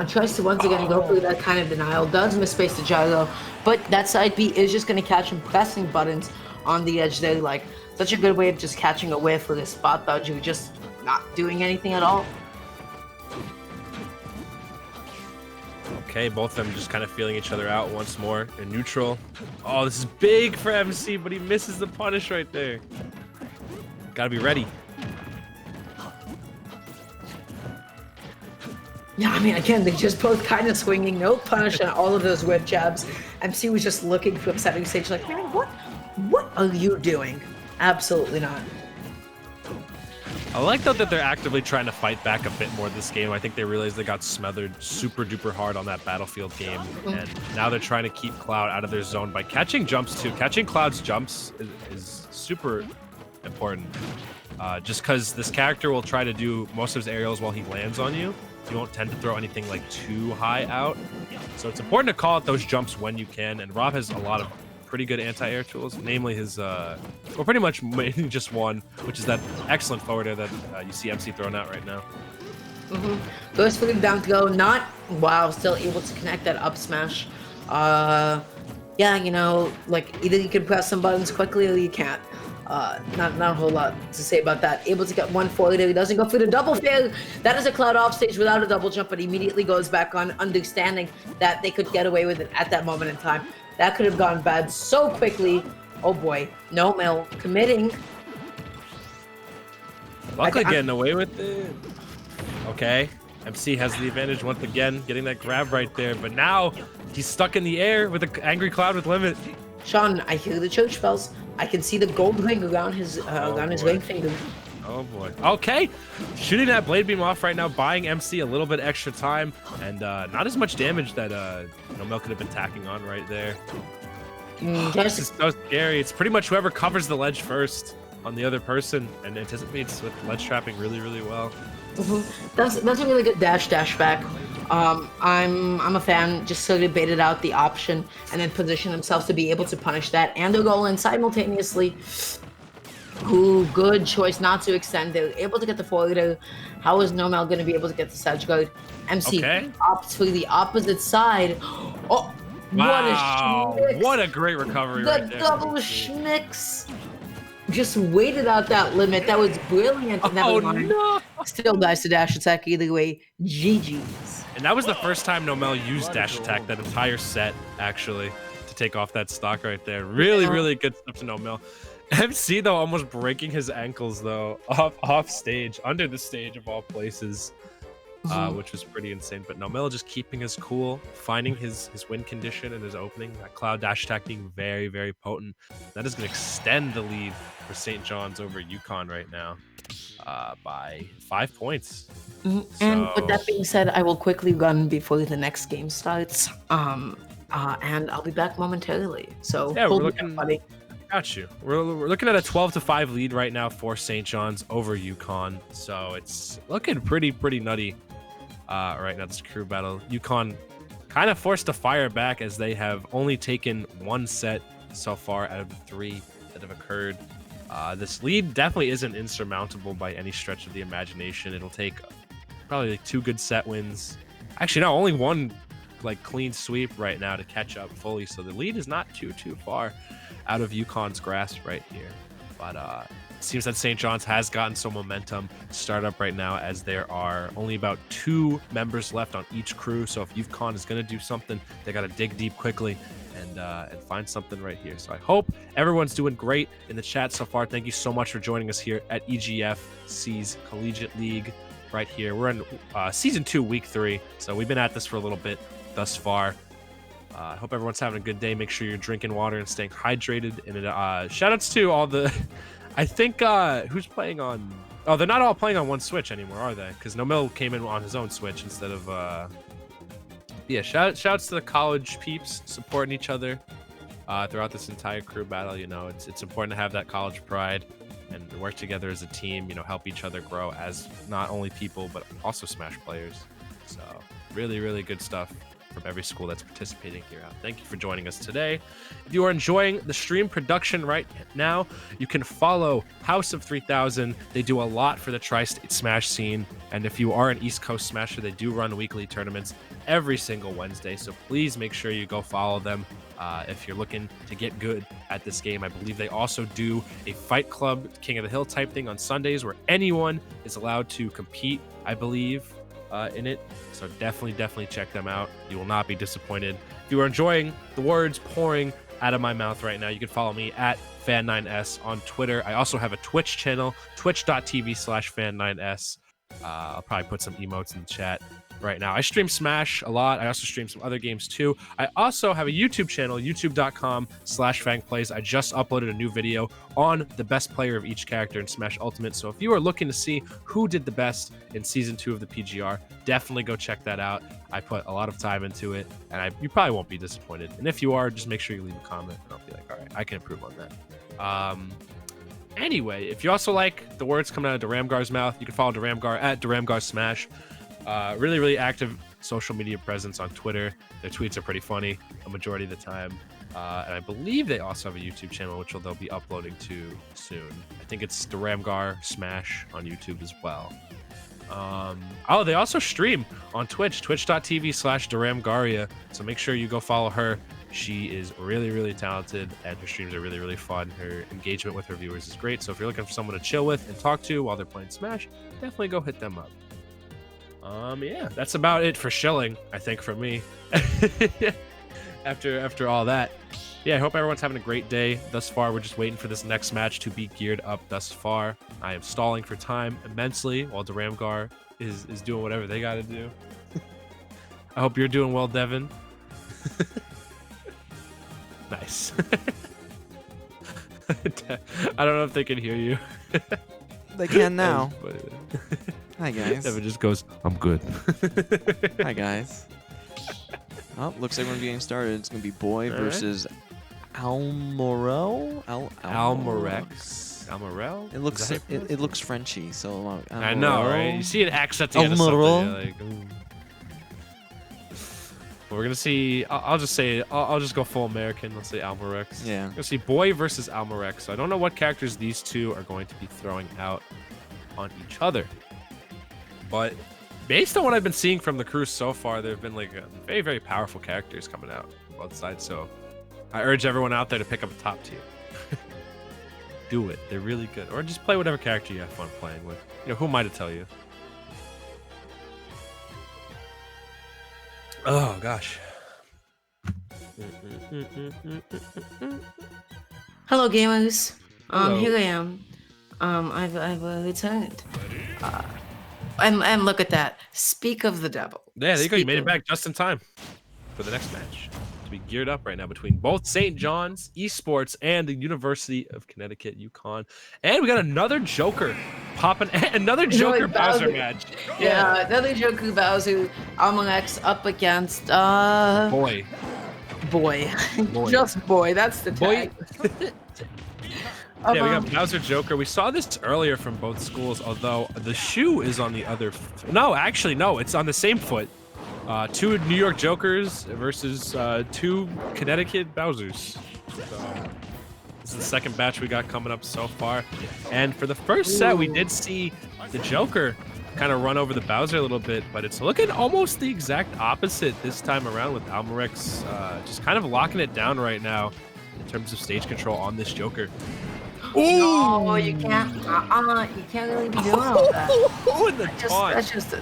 Speaker 2: Tries to once again go through that kind of denial, does miss space to gyro, but that side B is just going to catch him pressing buttons on the edge there. Like, such a good way of just catching a whiff with a spot dodge. You're just not doing anything at all.
Speaker 3: Okay, both of them just kind of feeling each other out once more in neutral. Oh, this is big for MC, but he misses the punish right there. Gotta be ready.
Speaker 2: Yeah, I mean, again, they're just both kind of swinging, no punish on all of those whip jabs. MC was just looking for upsetting stage like, man, what are you doing? Absolutely not.
Speaker 3: I like though that they're actively trying to fight back a bit more this game. I think they realized they got smothered super duper hard on that Battlefield game, and now they're trying to keep Cloud out of their zone by catching jumps too. Catching Cloud's jumps is super important, just because this character will try to do most of his aerials while he lands on you. You won't tend to throw anything like too high out, so it's important to call out those jumps when you can. And Rob has a lot of pretty good anti-air tools, namely his well, pretty much just one, which is that excellent forward air that you see MC throwing out right now.
Speaker 2: Goes for the down throw, not still able to connect that up smash. Yeah, you know, like either you can press some buttons quickly or you can't. Not a whole lot to say about that. Able to get one forward there. He doesn't go for the double fail. That is a Cloud off stage without a double jump, but immediately goes back on, understanding that they could get away with it at that moment in time. That could have gone bad so quickly. Oh boy, No Mill committing.
Speaker 3: Luckily getting away with it. Okay, MC has the advantage once again, getting that grab right there, but now he's stuck in the air with an angry Cloud with limit.
Speaker 2: Sean, I hear the church bells. I can see the gold ring around his ring finger.
Speaker 3: Oh boy. Okay, shooting that blade beam off right now, buying MC a little bit extra time, and not as much damage that No Mill could have been tacking on right there. This is so scary. It's pretty much whoever covers the ledge first on the other person and anticipates with ledge trapping really, really well.
Speaker 2: That's a really good dash back. I'm a fan. Just sort of baited out the option and then position himself to be able to punish that and the goal in simultaneously. Ooh, good choice not to extend. They were able to get the forwarder. How is Nomel going to be able to get the sedge guard? MC opts for the opposite side. Oh,
Speaker 3: wow! What a great recovery!
Speaker 2: The double schmicks. Just waited out that limit. That was brilliant.
Speaker 3: Oh no!
Speaker 2: Still nice to dash attack either way. GG's.
Speaker 3: And that was the first time Nomel used dash attack that entire set, actually, to take off that stock right there. Really good stuff to Nomel. MC though almost breaking his ankles though off stage, under the stage of all places, which was pretty insane. But Nomel just keeping his cool, finding his win condition and his opening. That cloud dash attack being very potent. That is going to extend the lead for St. John's over UConn right now by 5 points.
Speaker 2: And with that being said, I will quickly run before the next game starts. And I'll be back momentarily. So
Speaker 3: yeah, we're looking. Got you. We're looking at a 12-5 lead right now for St. John's over UConn. So it's looking pretty nutty right now, this crew battle. UConn kind of forced to fire back as they have only taken one set so far out of the 3 that have occurred. This lead definitely isn't insurmountable by any stretch of the imagination. It'll take probably like 2 good set wins. Actually, no, only 1 like clean sweep right now to catch up fully. So the lead is not too far out of UConn's grasp right here. But it seems that St. John's has gotten some momentum to start up right now, as there are only about 2 members left on each crew. So if UConn is going to do something, they got to dig deep quickly and find something right here. So I hope everyone's doing great in the chat so far. Thank you so much for joining us here at EGFC's Collegiate League right here. We're in season 2, week 3. So we've been at this for a little bit thus far. I hope everyone's having a good day. Make sure you're drinking water and staying hydrated. And shout outs to all the, I think, who's playing on, oh, they're not all playing on one Switch anymore, are they? Because Nomel came in on his own Switch instead of, yeah, shout outs to the college peeps supporting each other throughout this entire crew battle. You know, it's important to have that college pride and work together as a team, you know, help each other grow as not only people, but also Smash players. So really good stuff from every school that's participating here out. Thank you for joining us today. If you are enjoying the stream production right now, you can follow House of 3000. They do a lot for the Tri-State Smash scene. And if you are an East Coast Smasher, they do run weekly tournaments every single Wednesday. So please make sure you go follow them if you're looking to get good at this game. I believe they also do a Fight Club King of the Hill type thing on Sundays where anyone is allowed to compete, I believe, in it. So definitely check them out. You will not be disappointed. If you are enjoying the words pouring out of my mouth right now, you can follow me at Fan9S on Twitter. I also have a Twitch channel, twitch.tv/Fan9S. I'll probably put some emotes in the chat right now. I stream Smash a lot. I also stream some other games too. I also have a YouTube channel, youtube.com/FangPlays. I just uploaded a new video on the best player of each character in Smash Ultimate. So if you are looking to see who did the best in Season 2 of the PGR, definitely go check that out. I put a lot of time into it, and you probably won't be disappointed. And if you are, just make sure you leave a comment, and I'll be like, all right, I can improve on that. Anyway, if you also like the words coming out of Duramgar's mouth, you can follow Duramgar at DuramgarSmash. Really active social media presence on Twitter. Their tweets are pretty funny a majority of the time. And I believe they also have a YouTube channel, which they'll be uploading to soon. I think it's Duramgar Smash on YouTube as well. Oh, they also stream on Twitch, twitch.tv/DuramGaria. So make sure you go follow her. She is really talented, and her streams are really fun. Her engagement with her viewers is great. So if you're looking for someone to chill with and talk to while they're playing Smash, definitely go hit them up. Yeah, that's about it for shilling, I think, for me. after all that. Yeah, I hope everyone's having a great day thus far. We're just waiting for this next match to be geared up thus far. I am stalling for time immensely while Duramgar is doing whatever they got to do. I hope you're doing well, Devin. Nice. I don't know if they can hear you.
Speaker 1: They can now. Hi, guys.
Speaker 3: Devin just goes, I'm good.
Speaker 1: Hi, guys. Oh, looks like we're getting started. It's going to be Boy versus Almorel?
Speaker 3: Almorel?
Speaker 1: It looks Frenchy, so
Speaker 3: I know, right? You see an X at the end of
Speaker 1: Almorel?
Speaker 3: something, you're like, ooh. We're gonna see. I'll just say. I'll just go full American. Let's say Almorex.
Speaker 1: Yeah.
Speaker 3: We're gonna see Boy versus Almorex. So I don't know what characters these two are going to be throwing out on each other, but based on what I've been seeing from the crew so far, there have been like very, very powerful characters coming out on both sides. So I urge everyone out there to pick up a top tier. Do it. They're really good. Or just play whatever character you have fun playing with. You know, who am I to tell you? Oh gosh.
Speaker 2: Hello, gamers.
Speaker 3: Hello.
Speaker 2: Here I am. I've returned. And look at that. Speak of the devil.
Speaker 3: Yeah, there you go. You made it
Speaker 2: Speak
Speaker 3: back just in time for the next match. To be geared up right now between both St. John's Esports and the University of Connecticut UConn. And we got another Joker popping. Another Joker Bowser match.
Speaker 2: Yeah, another Joker Bowser. Almanax up against
Speaker 3: Boy.
Speaker 2: Just boy. That's the tag.
Speaker 3: Yeah, we got Bowser Joker. We saw this earlier from both schools, although the shoe is on the other. No, actually, no. It's on the same foot. Two New York Jokers versus two Connecticut Bowsers. So this is the second batch we got coming up so far. And for the first set, we did see the Joker kind of run over the Bowser a little bit, but it's looking almost the exact opposite this time around with Almorex just kind of locking it down right now in terms of stage control on this Joker.
Speaker 2: No, you can't. You can't really be doing all that.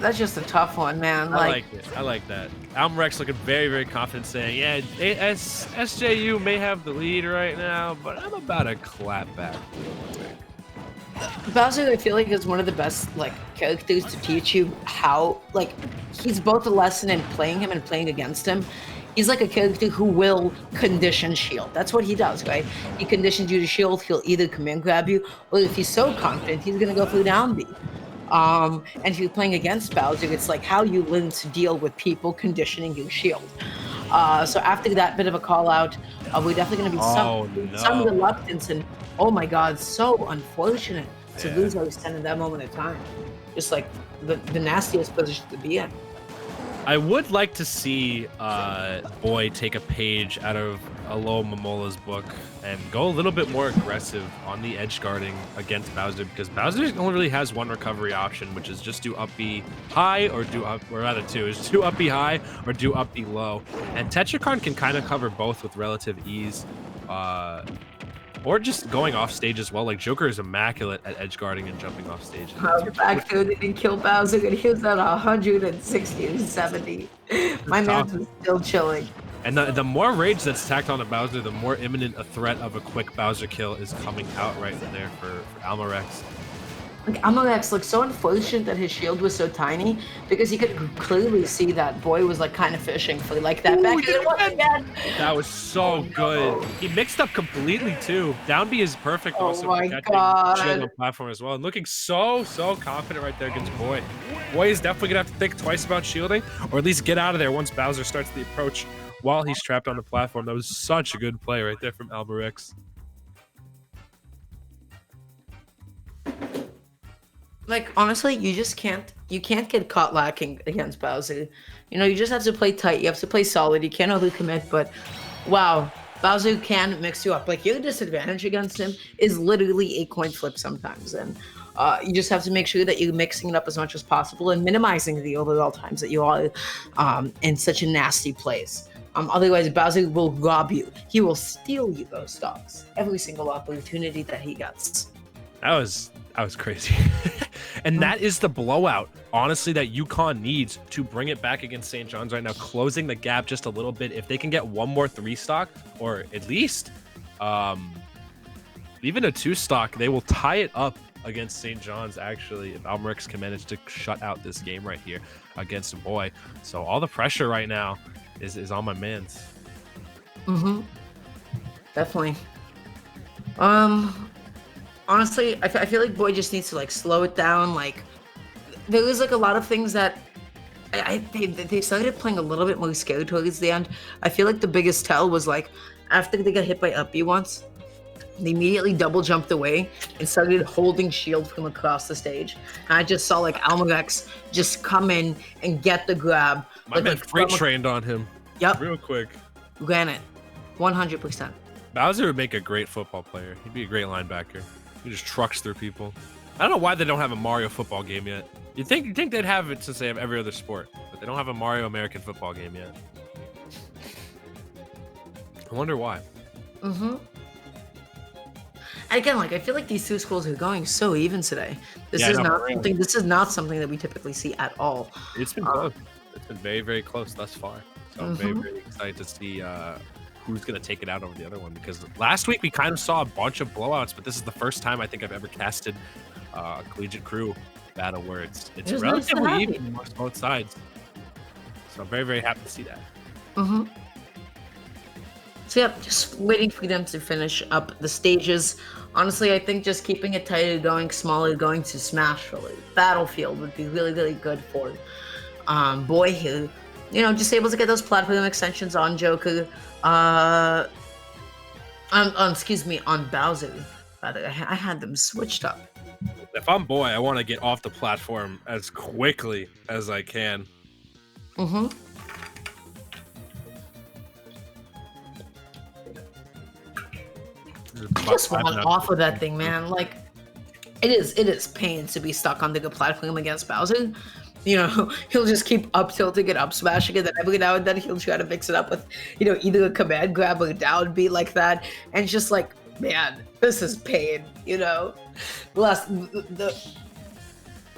Speaker 2: That's just a tough one, man.
Speaker 3: I like it. I like that. Almorex looking very, very confident, saying, "Yeah, SJU may have the lead right now, but I'm about to clap back."
Speaker 2: Bowser, I feel like, is one of the best characters to teach you how. He's both a lesson in playing him and playing against him. He's like a character who will condition shield. That's what he does, right? He conditions you to shield. He'll either command grab you, or if he's so confident, he's gonna go for the down B. And if you're playing against Bowser, it's like how you learn to deal with people conditioning your shield. So after that bit of a call out, we're definitely gonna be some reluctance, and oh my God, so unfortunate to lose our stand in that moment of time. Just like the nastiest position to be in.
Speaker 3: I would like to see Boy take a page out of Alo Momola's book and go a little bit more aggressive on the edge guarding against Bowser, because Bowser only really has one recovery option, which is just do up B high or do up, or rather two, is do up B high or do up B low. And Tetrakarn can kind of cover both with relative ease. Or just going off stage as well. Like, Joker is immaculate at edge guarding and jumping off stage.
Speaker 2: Back through didn't kill Bowser, and he was at 160 and 70. My man was still chilling.
Speaker 3: And the more rage that's tacked onto Bowser, the more imminent a threat of a quick Bowser kill is coming out right there for Almorex.
Speaker 2: Almorex looked so unfortunate that his shield was so tiny, because he could clearly see that Boy was kind of fishing for that back again.
Speaker 3: That was so good. He mixed up completely too. Down B is perfect.
Speaker 2: Oh
Speaker 3: also
Speaker 2: my
Speaker 3: catching
Speaker 2: God.
Speaker 3: shield on platform as well, and looking so confident right there against Boy. Boy is definitely gonna have to think twice about shielding, or at least get out of there once Bowser starts the approach while he's trapped on the platform. That was such a good play right there from Almorex.
Speaker 2: Honestly, you can't get caught lacking against Bowser. You just have to play tight. You have to play solid. You can't overcommit, but wow, Bowser can mix you up. Your disadvantage against him is literally a coin flip sometimes, and you just have to make sure that you're mixing it up as much as possible and minimizing the overall times that you are in such a nasty place. Otherwise, Bowser will rob you. He will steal you those stocks every single opportunity that he gets.
Speaker 3: That was crazy. And that is the blowout, honestly, that UConn needs to bring it back against St. John's right now, closing the gap just a little bit. If they can get one more 3-stock, or at least even a 2-stock, they will tie it up against St. John's, actually, if Almorex can manage to shut out this game right here against Boy. So all the pressure right now is on my mans.
Speaker 2: Definitely. Honestly, I feel like Boy just needs to slow it down. There was a lot of things that they started playing a little bit more scared towards the end. I feel like the biggest tell was after they got hit by up B once, they immediately double jumped away and started holding shield from across the stage. And I just saw like Almarex just come in and get the grab.
Speaker 3: My man freight trained on him.
Speaker 2: Yep.
Speaker 3: Real quick.
Speaker 2: Ran it. 100%.
Speaker 3: Bowser would make a great football player. He'd be a great linebacker. He just trucks through people. I don't know why they don't have a Mario football game yet. You'd think they'd have it since they have every other sport, but they don't have a Mario American football game yet. I wonder why.
Speaker 2: Mm-hmm. And again, like I feel like these two schools are going so even today. This is not something that we typically see at all.
Speaker 3: It's been close. It's been very, very close thus far. So I'm very, very excited to see who's going to take it out over the other one, because last week we kind of saw a bunch of blowouts, but this is the first time I think I've ever casted a collegiate crew battle where it's relatively even amongst both sides. So I'm very, very happy to see that.
Speaker 2: Mm-hmm. So yeah, just waiting for them to finish up the stages. Honestly, I think just keeping it tighter, going smaller, going to Smash really. Battlefield would be really, really good for Boy who, just able to get those platform extensions on Joker. On Bowser. Rather, I had them switched up.
Speaker 3: If I'm Boy, I want to get off the platform as quickly as I can.
Speaker 2: Mm-hmm. Just want off of that thing, man. Like, it is pain to be stuck on the platform against Bowser. He'll just keep up tilting and up smashing it, and every now and then he'll try to mix it up with, either a command grab or a down beat like that. And it's just like, man, this is pain, The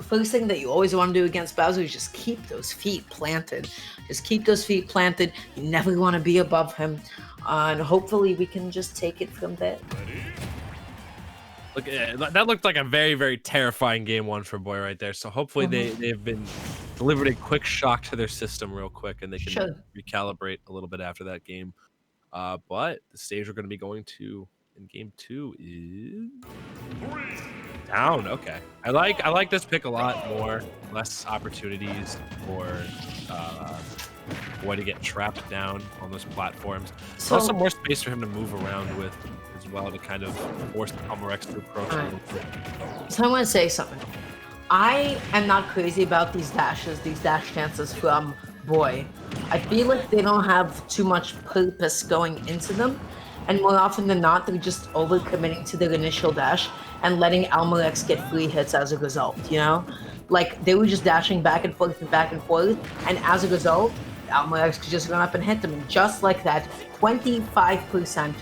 Speaker 2: first thing that you always want to do against Bowser is just keep those feet planted. Just keep those feet planted. You never want to be above him. And hopefully we can just take it from there.
Speaker 3: Look, that looked like a very, very terrifying game one for Boy right there. So hopefully they've been delivered a quick shock to their system real quick, and they can recalibrate a little bit after that game. But the stage we're going to be going to in game 2 is down. Okay, I like this pick a lot more. Less opportunities for Boy to get trapped down on those platforms. So, also more space for him to move around with as well, to kind of force the Almarex to approach him.
Speaker 2: So I want to say something. I am not crazy about these dash chances from Boy. I feel like they don't have too much purpose going into them, and more often than not, they're just overcommitting to their initial dash and letting Almarex get free hits as a result, Like, they were just dashing back and forth, and as a result, Almarex could just run up and hit them, and just like that, 25%.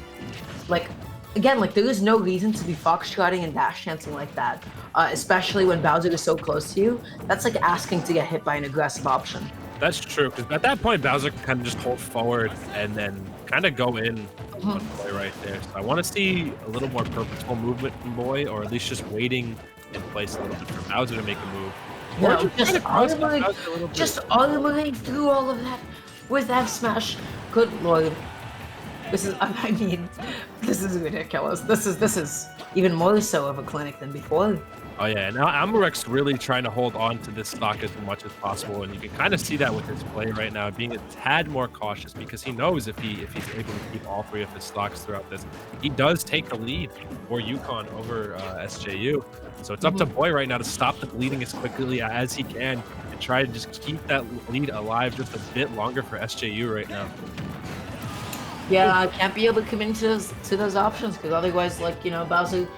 Speaker 2: Like, again, like, there is no reason to be foxtrotting and dash chancing like that, especially when Bowser is so close to you. That's like asking to get hit by an aggressive option.
Speaker 3: That's true, because at that point, Bowser can kind of just hold forward and then kind of go in on Boy right there. So I want to see a little more purposeful movement from Boy, or at least just waiting in place a little bit for Bowser to make a move.
Speaker 2: Just automating through all of that with F smash. Good lord. This is ridiculous. This is even more so of a clinic than before.
Speaker 3: Oh yeah, now Almarex really trying to hold on to this stock as much as possible, and you can kind of see that with his play right now, being a tad more cautious, because he knows if he's able to keep all three of his stocks throughout this, he does take the lead for UConn over SJU. So it's up to Boy right now to stop the bleeding as quickly as he can and try to just keep that lead alive just a bit longer for SJU right now.
Speaker 2: Yeah, I can't be able to commit to those options, because otherwise, Bowser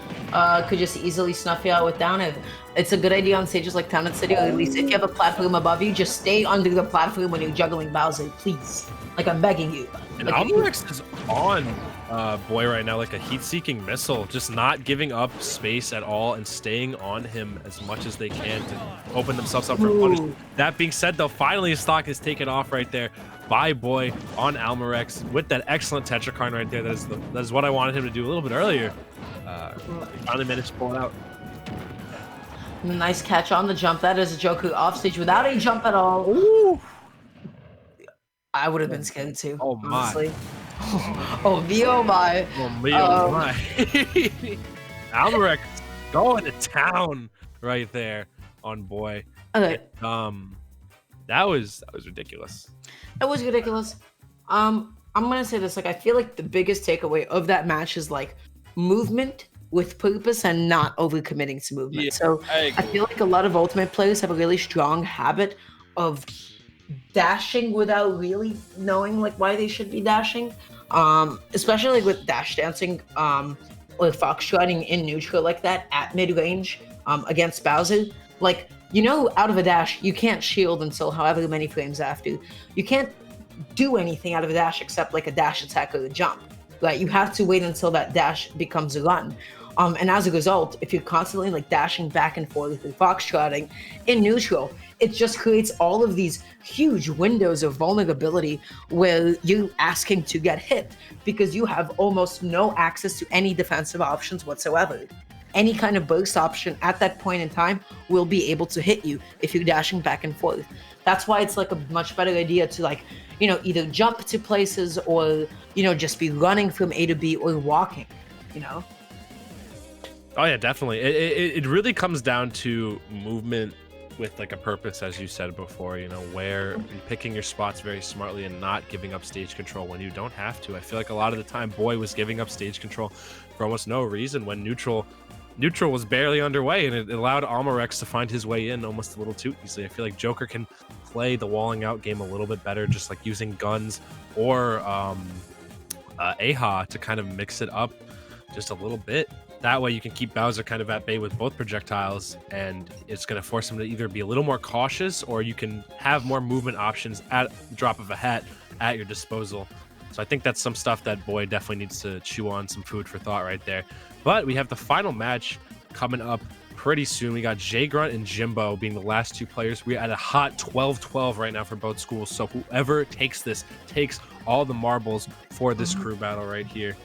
Speaker 2: could just easily snuff you out with down air. It's a good idea on stages like Town and City, or at least if you have a platform above you, just stay under the platform when you're juggling Bowser, please. Like, I'm begging you.
Speaker 3: And Almarex is on Boy right now like a heat-seeking missile, just not giving up space at all and staying on him as much as they can to open themselves up for a punish. That being said, though, finally his stock is taken off right there by Boy on Almarex with that excellent Tetrakarn right there. That is what I wanted him to do a little bit earlier. He finally managed to pull it out.
Speaker 2: Nice catch on the jump. That is a Joker offstage without a jump at all. Ooh. I would have been scared too.
Speaker 3: Oh my.
Speaker 2: Honestly. Oh me, oh my.
Speaker 3: Oh me, oh my. Almarex going to town right there on Boy.
Speaker 2: Okay.
Speaker 3: That was ridiculous.
Speaker 2: That was ridiculous. I'm gonna say this, like, I feel like the biggest takeaway of that match is like movement with purpose and not overcommitting to
Speaker 3: Yeah,
Speaker 2: movement. So
Speaker 3: I
Speaker 2: I
Speaker 3: agree.
Speaker 2: feel like a lot of ultimate players have a really strong habit of dashing without really knowing like why they should be dashing. Especially like with dash dancing, or foxtrotting in neutral like that at mid range, against Bowser. Like, out of a dash, you can't shield until however many frames after. You can't do anything out of a dash except like a dash attack or a jump. Like, you have to wait until that dash becomes a run. And as a result, if you're constantly like dashing back and forth with foxtrotting in neutral, it just creates all of these huge windows of vulnerability where you're asking to get hit because you have almost no access to any defensive options whatsoever. Any kind of burst option at that point in time will be able to hit you if you're dashing back and forth. That's why it's like a much better idea to like, either jump to places or, just be running from A to B or walking, you know?
Speaker 3: Oh yeah, definitely. It really comes down to movement with like a purpose, as you said before. Where you're picking your spots very smartly and not giving up stage control when you don't have to. I feel like a lot of the time, Boy was giving up stage control for almost no reason when neutral was barely underway, and it allowed Almarex to find his way in almost a little too easily. I feel like Joker can play the walling out game a little bit better, just like using guns or AHA to kind of mix it up just a little bit. That way you can keep Bowser kind of at bay with both projectiles, and it's going to force him to either be a little more cautious, or you can have more movement options at the drop of a hat at your disposal. So I think that's some stuff that Boy definitely needs to chew on, some food for thought right there. But we have the final match coming up pretty soon. We got J Grunt and Jimbo being the last two players. We're at a hot 12-12 right now for both schools. So whoever takes this takes all the marbles for this crew battle right here.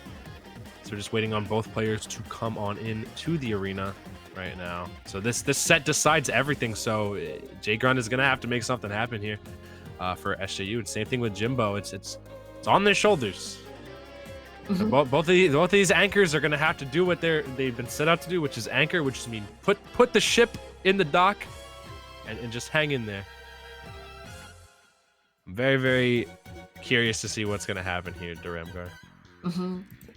Speaker 3: So we're just waiting on both players to come on in to the arena right now. So this set decides everything. So J Grunt is gonna have to make something happen here for SJU. And same thing with Jimbo. It's on their shoulders. So both of these anchors are gonna have to do what they've been set out to do, which is anchor, which just means put the ship in the dock and just hang in there. I'm very, very curious to see what's gonna happen here, Duramgar.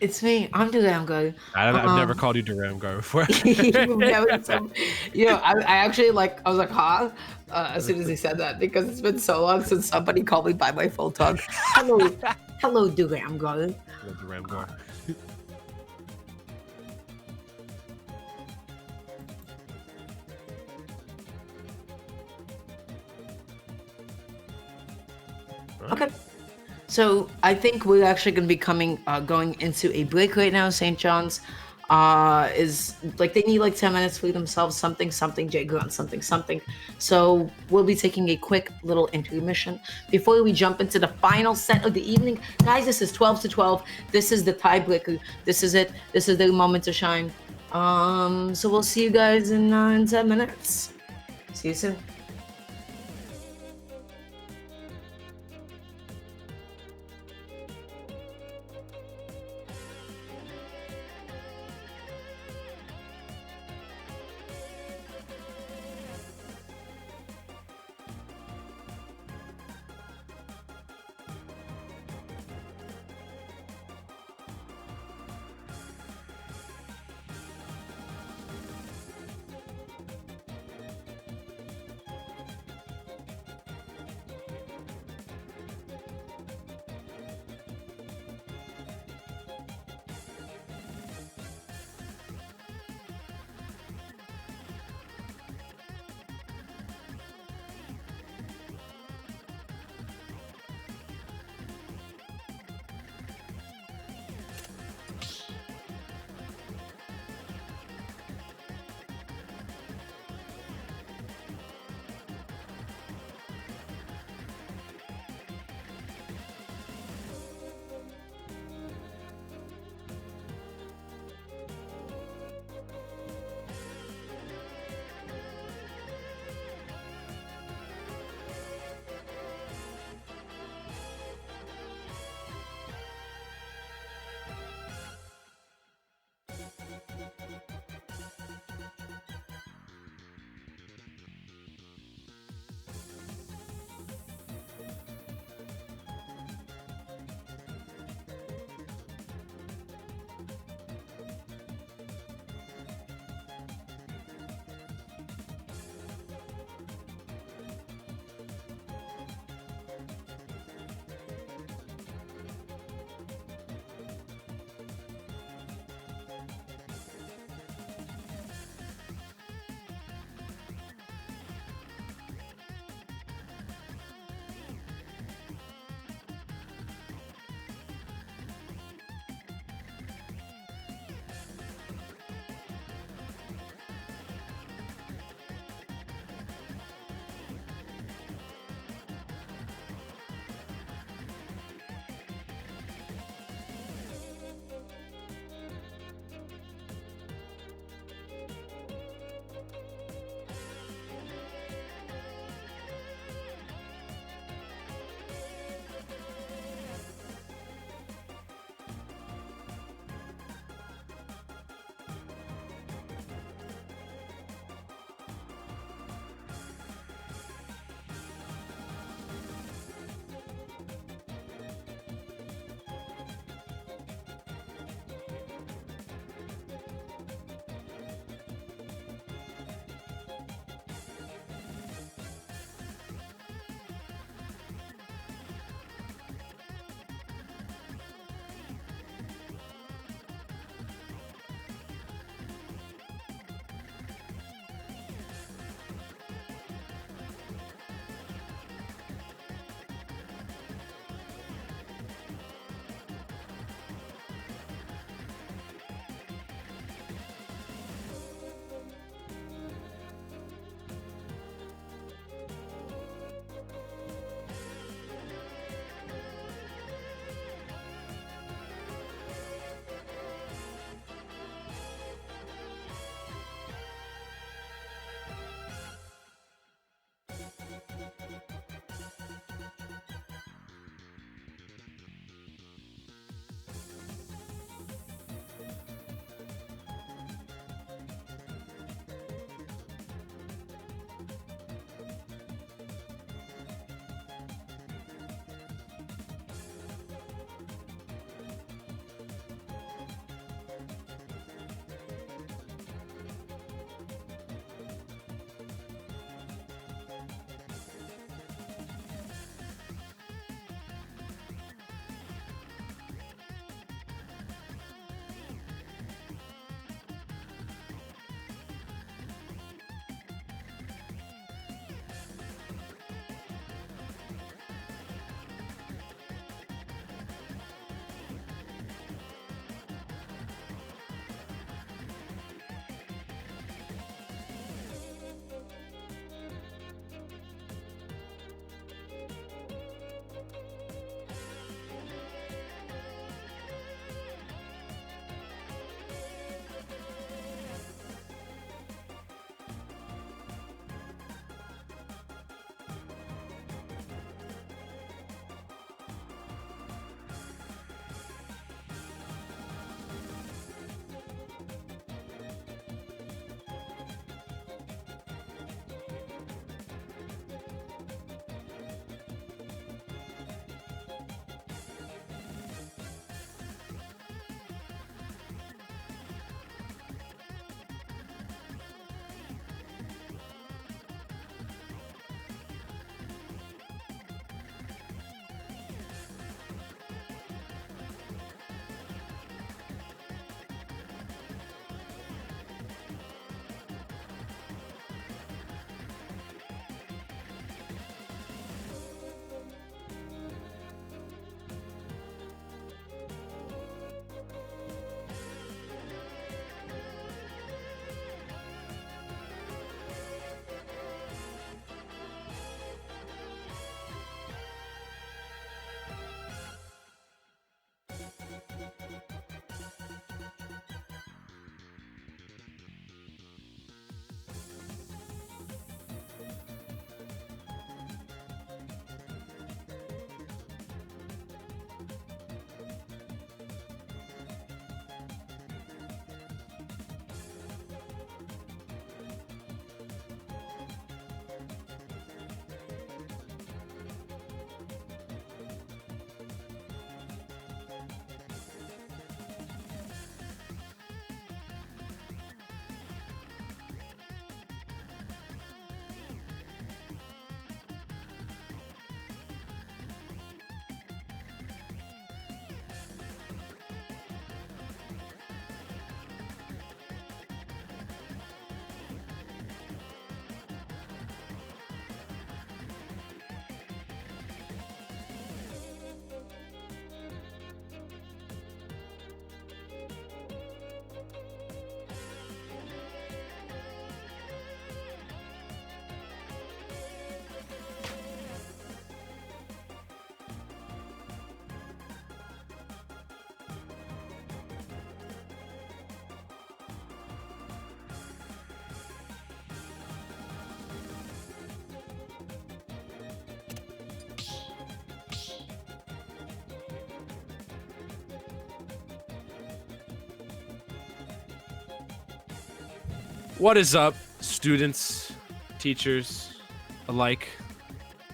Speaker 2: It's me. I'm Duramgo.
Speaker 3: I've never called you Duramgar before.
Speaker 2: I actually I was like, huh? As soon as he said that, because it's been so long since somebody called me by my full tongue. Hello, Duramgo.
Speaker 3: Hello, Duramgar.
Speaker 2: Okay. So I think we're actually going to be going into a break right now. St. John's is like, they need like 10 minutes for themselves, something, J Grunt, something. So we'll be taking a quick little intermission before we jump into the final set of the evening. Guys, this is 12-12. This is the tiebreaker. This is it. This is their moment to shine. So we'll see you guys in 10 minutes. See you soon.
Speaker 3: What is up, students, teachers alike?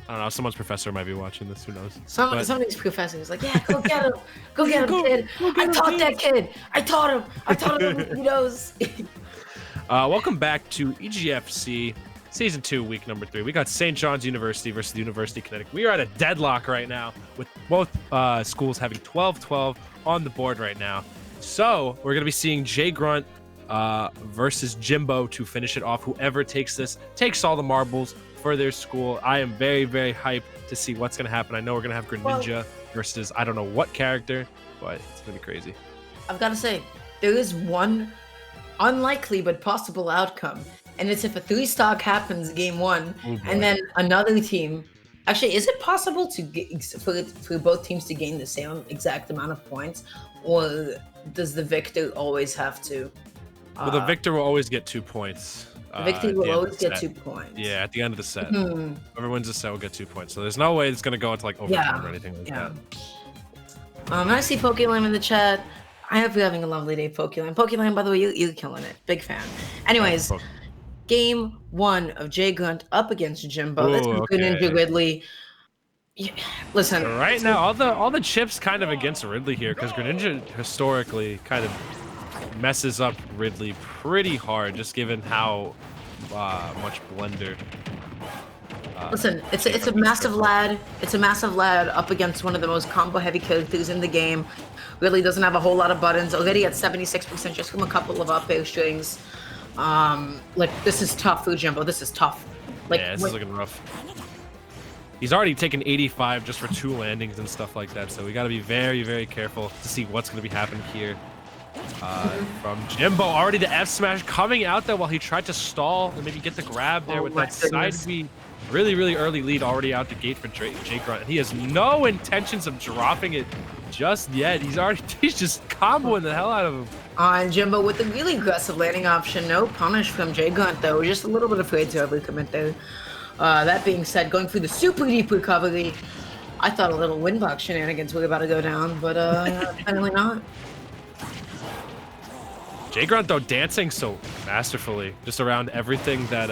Speaker 3: I don't know. Someone's professor might be watching this. Who knows?
Speaker 2: Some of these professors like, yeah, go get him, kid. I taught that kid. I taught him. He knows.
Speaker 3: Welcome back to EGFC Season 2, Week Number 3. We got St. John's University versus the University of Connecticut. We are at a deadlock right now, with both schools having 12-12 on the board right now. So we're gonna be seeing Jay Grunt versus Jimbo to finish it off. Whoever takes this takes all the marbles for their school. I am very, very hyped to see what's gonna happen. I know we're gonna have Greninja versus I don't know what character, but it's gonna be crazy.
Speaker 2: I've got to say, there is one unlikely but possible outcome, and it's if a 3-stock happens game 1, and then another team. Actually, is it possible to get, for both teams to gain the same exact amount of points, or does the victor always have to?
Speaker 3: Well, the victor will always get 2 points.
Speaker 2: The victor will always get 2 points.
Speaker 3: Yeah, at the end of the set. Whoever wins the set will get 2 points. So there's no way it's gonna go into like overtime or anything like that.
Speaker 2: I see Pokemon in the chat. I hope you're having a lovely day, Pokemon. Pokemon, by the way, you're killing it. Big fan. Anyways, game 1 of Jay Grunt up against Jimbo. That's Greninja Ridley. Yeah, listen.
Speaker 3: Right now, all the chips kind of against Ridley here, because Greninja historically kind of messes up Ridley pretty hard, just given how much blender.
Speaker 2: Listen, it's a massive lad. It's a massive lad up against one of the most combo-heavy characters in the game. Really doesn't have a whole lot of buttons. Already at 76% just from a couple of up air strings. Like, this is tough for Jimbo. This is tough. Like,
Speaker 3: yeah, this is looking rough. He's already taken 85 just for 2 landings and stuff like that, so we got to be very, very careful to see what's going to be happening here. From Jimbo, already the F smash coming out there while he tried to stall and maybe get the grab there with that side B. Really, really early lead already out the gate for Jay Grunt, and he has no intentions of dropping it just yet. He's just comboing the hell out of him.
Speaker 2: And Jimbo with a really aggressive landing option. No punish from Jay Grunt though. Just a little bit afraid to overcommit there. That being said, going through the super deep recovery, I thought a little windbox shenanigans were about to go down, but apparently not.
Speaker 3: Jay Grunt though dancing so masterfully, just around everything that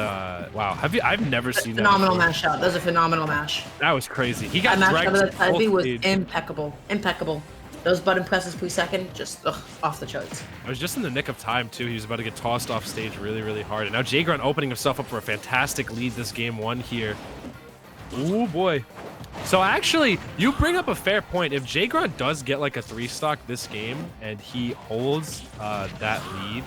Speaker 3: wow. I've never seen that.
Speaker 2: Phenomenal mash shot. That was a phenomenal mash.
Speaker 3: That was crazy. He got
Speaker 2: dragged. That side B was impeccable. Impeccable. Those button presses per second, just off the charts.
Speaker 3: I was just in the nick of time too. He was about to get tossed off stage really, really hard. And now Jay Grunt opening himself up for a fantastic lead this game 1 here. Ooh boy. So actually, you bring up a fair point. If Jay Grunt does get like a 3-stock this game and he holds that lead,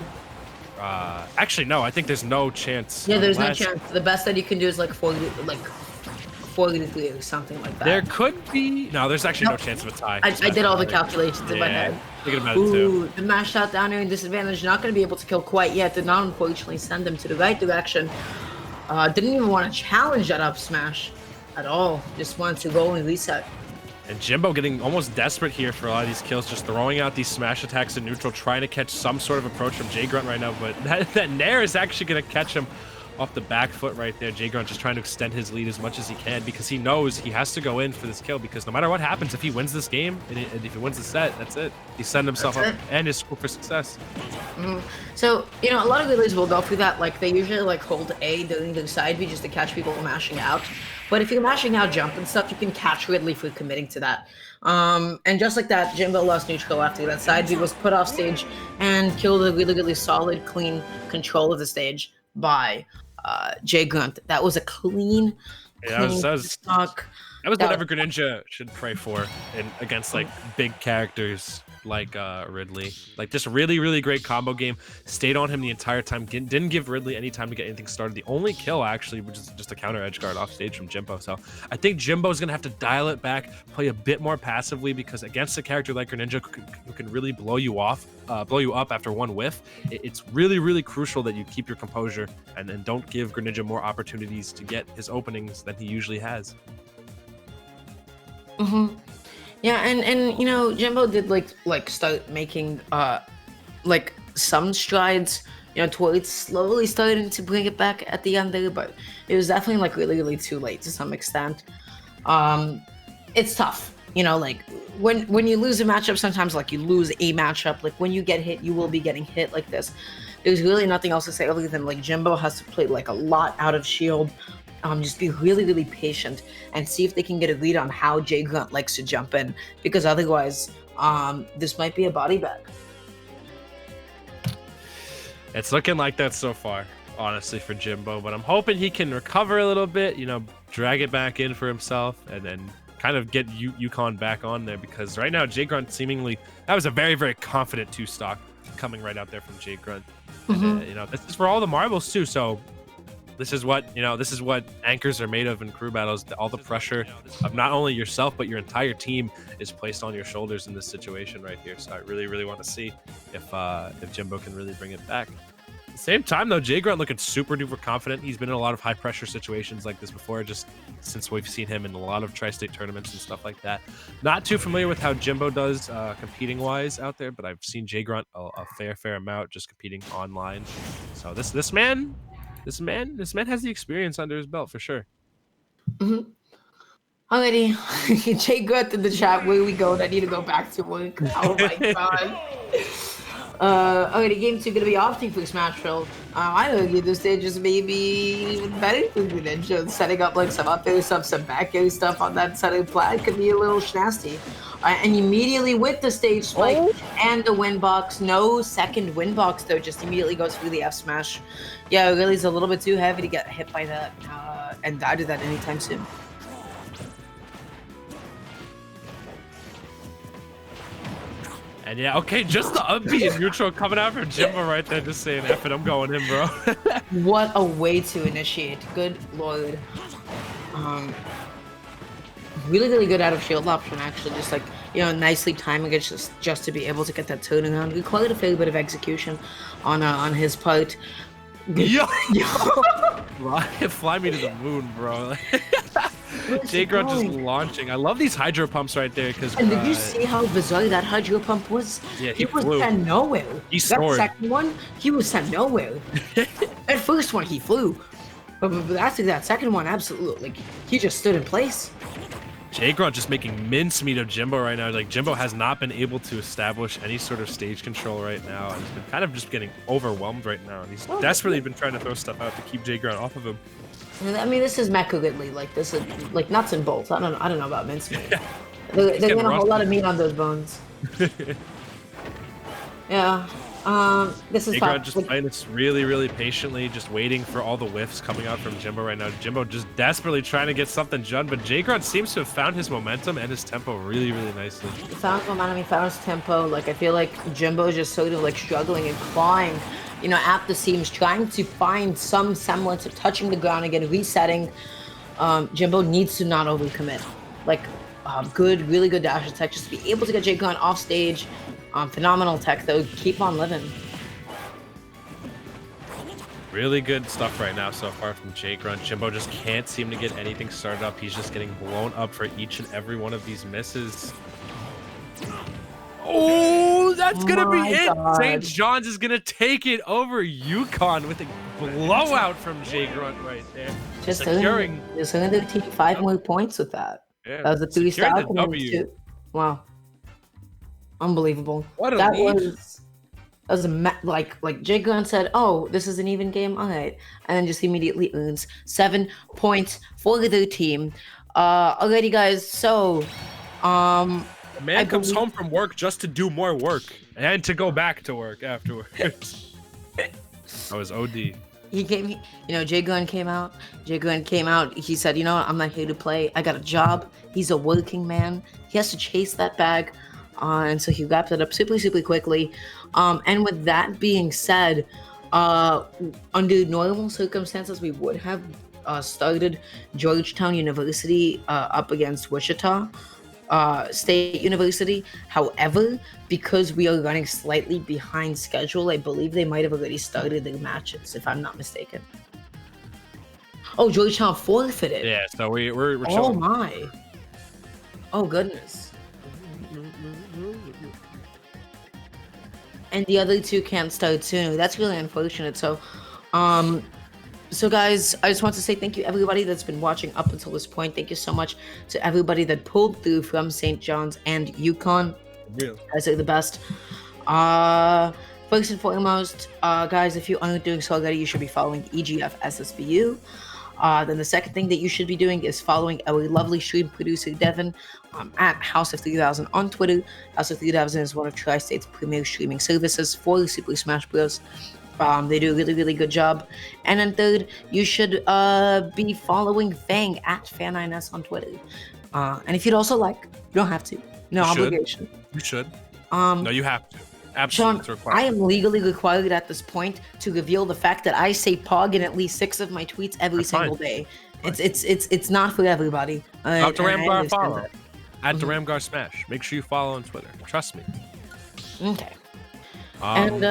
Speaker 3: actually no, I think there's no chance.
Speaker 2: Yeah, there's no chance. The best that you can do is like 40-3 or something like that.
Speaker 3: There could be. No, there's actually no chance of a tie.
Speaker 2: I did all the calculations in my head.
Speaker 3: Thinking about it too.
Speaker 2: The mash shot down here in disadvantage, not going to be able to kill quite yet. Did not unfortunately send him to the right direction. Didn't even want to challenge that up smash at all. Just wanted to go and reset.
Speaker 3: And Jimbo getting almost desperate here for a lot of these kills, just throwing out these smash attacks in neutral, trying to catch some sort of approach from Jay Grunt right now, but that Nair is actually going to catch him off the back foot right there. Jay Grunt just trying to extend his lead as much as he can because he knows he has to go in for this kill, because no matter what happens, if he wins this game and if he wins the set, that's it. He's setting himself up and his school for success.
Speaker 2: So, you know, a lot of relays will go through that. Like, they usually like hold A during the side B just to catch people mashing out. But if you're mashing out jump and stuff, you can catch Ridley for committing to that. And just like that, Jimbo lost neutral after that side B was put off stage and killed a really, really solid, clean control of the stage by Jay Grunt. That was a clean stock.
Speaker 3: That was whatever Greninja should pray for against like big characters like Ridley. Like, just really, really great combo game. Stayed on him the entire time. Didn't give Ridley any time to get anything started. The only kill actually, which is just a counter edge guard off stage from Jimbo. So I think Jimbo's gonna have to dial it back, play a bit more passively, because against a character like Greninja who can really blow you up after one whiff, it's really, really crucial that you keep your composure and don't give Greninja more opportunities to get his openings than he usually has.
Speaker 2: Yeah, and you know, Jimbo did like start making like some strides, you know, towards slowly starting to bring it back at the end there, but it was definitely like really, really too late to some extent. It's tough, you know, like when you lose a matchup, sometimes like you lose a matchup, like when you get hit, you will be getting hit like this. there's really nothing else to say other than like Jimbo has to play like a lot out of shield. Just be really, really patient and see if they can get a read on how Jay Grunt likes to jump in, because otherwise, this might be a body bag.
Speaker 3: It's looking like that so far, honestly, for Jimbo, but I'm hoping he can recover a little bit, drag it back in for himself, and then kind of get UConn back on there, because right now Jay Grunt seemingly, that was a very, very confident 2-stock coming right out there from Jay Grunt. And, this is for all the marbles too, so this is what anchors are made of in crew battles. All the pressure of not only yourself but your entire team is placed on your shoulders in this situation right here. So I really, really want to see if Jimbo can really bring it back. At the same time, though, Jay Grunt looking super duper confident. He's been in a lot of high pressure situations like this before, just since we've seen him in a lot of tri-state tournaments and stuff like that. Not too familiar with how Jimbo does competing wise out there, but I've seen Jay Grunt a fair amount just competing online. So this man has the experience under his belt for sure.
Speaker 2: Alrighty, Jay Grunt in the chat. Where we go? I need to go back to work. Oh my god. Alrighty, game 2 gonna be off team for Smashville. I argue this stage is maybe even better for Greninja. Setting up like some up air stuff, some back air stuff on that side of the flag could be a little nasty. And immediately with the stage spike and the win box, no second win box though, just immediately goes through the F smash. Yeah, really is a little bit too heavy to get hit by that and die to that anytime soon.
Speaker 3: And yeah, okay, just the upbeat and neutral coming out from Jimbo right there, just saying, F it, I'm going in, bro.
Speaker 2: What a way to initiate. Good lord. Really, really good out of shield option, actually. Just like, nicely timing it just to be able to get that turnaround. Required a fair bit of execution on his part.
Speaker 3: Yo! Fly me to the moon, bro. Jay Grunt just launching. I love these hydro pumps right there because.
Speaker 2: And did you see how bizarre that hydro pump was?
Speaker 3: Yeah,
Speaker 2: he was sent nowhere.
Speaker 3: He soared.
Speaker 2: That second one, he was sent nowhere. That first one, he flew, but after that second one, absolutely, like he just stood in place.
Speaker 3: Jay Grunt just making mincemeat of Jimbo right now. Like Jimbo has not been able to establish any sort of stage control right now, and he's been kind of just getting overwhelmed right now. And he's desperately been trying to throw stuff out to keep Jay Grunt off of him.
Speaker 2: I mean, this is Mecha Ridley. Like this is like nuts and bolts. I don't know about mincemeat. They're getting a whole lot of meat on those bones. Yeah. This is
Speaker 3: Jay Grunt just playing this really, really patiently, just waiting for all the whiffs coming out from Jimbo right now. Jimbo just desperately trying to get something done, but Jay Grunt seems to have found his momentum and his tempo really, really nicely.
Speaker 2: He found momentum, he found his tempo. Like I feel like Jimbo is just sort of like struggling and clawing, at the seams, trying to find some semblance of touching the ground again, resetting. Jimbo needs to not overcommit. Like good, really good dash attack, just to be able to get Jay Grunt off stage. Phenomenal tech though, keep on living.
Speaker 3: Really good stuff right now so far from Jay Grunt. Jimbo just can't seem to get anything started up. He's just getting blown up for each and every one of these misses. Oh, that's gonna be it. St. John's is gonna take it over UConn with a blowout from Jay Grunt right there.
Speaker 2: Just securing the team 5 more points with that.
Speaker 3: Yeah,
Speaker 2: that was a 3-star
Speaker 3: W.
Speaker 2: Wow. Unbelievable.
Speaker 3: What a
Speaker 2: that
Speaker 3: lead.
Speaker 2: was like Jay Grunt said, "Oh, this is an even game, all right," and then just immediately earns 7 points for their team. Alrighty, guys. So,
Speaker 3: the man comes home from work just to do more work and to go back to work afterwards. That was OD.
Speaker 2: He came, Jay Grunt came out. Jay Grunt came out. He said, I'm not here to play. I got a job. He's a working man. He has to chase that bag. And so he wrapped it up super, super quickly. And with that being said, under normal circumstances, we would have started Georgetown University up against Wichita State University. However, because we are running slightly behind schedule, I believe they might have already started their matches, if I'm not mistaken. Oh, Georgetown forfeited.
Speaker 3: Yeah, so we're
Speaker 2: Oh
Speaker 3: chilling.
Speaker 2: my. Oh goodness. And the other two can't start sooner. That's really unfortunate. So, guys, I just want to say thank you everybody that's been watching up until this point. Thank you so much to everybody that pulled through from St. John's and UConn.
Speaker 3: Real.
Speaker 2: You guys are the best. First and foremost, guys, if you aren't doing so already, you should be following EGF SSBU. Then the second thing that you should be doing is following our lovely stream producer Devin at House of 3000 on Twitter. House of 3000 is one of Tri-State's premier streaming services for Super Smash Bros. They do a really, really good job. And then third, you should be following Fang at Fan9S on Twitter. And if you'd also like, you don't have to. No obligation.
Speaker 3: You should. No, you have to. Absolutely.
Speaker 2: Sean, I am legally required at this point to reveal the fact that I say Pog in at least 6 of my tweets every single day. It's not for everybody.
Speaker 3: Dr. Ramgar follow. At the Ramgar Smash. Make sure you follow on Twitter. Trust me.
Speaker 2: Okay. And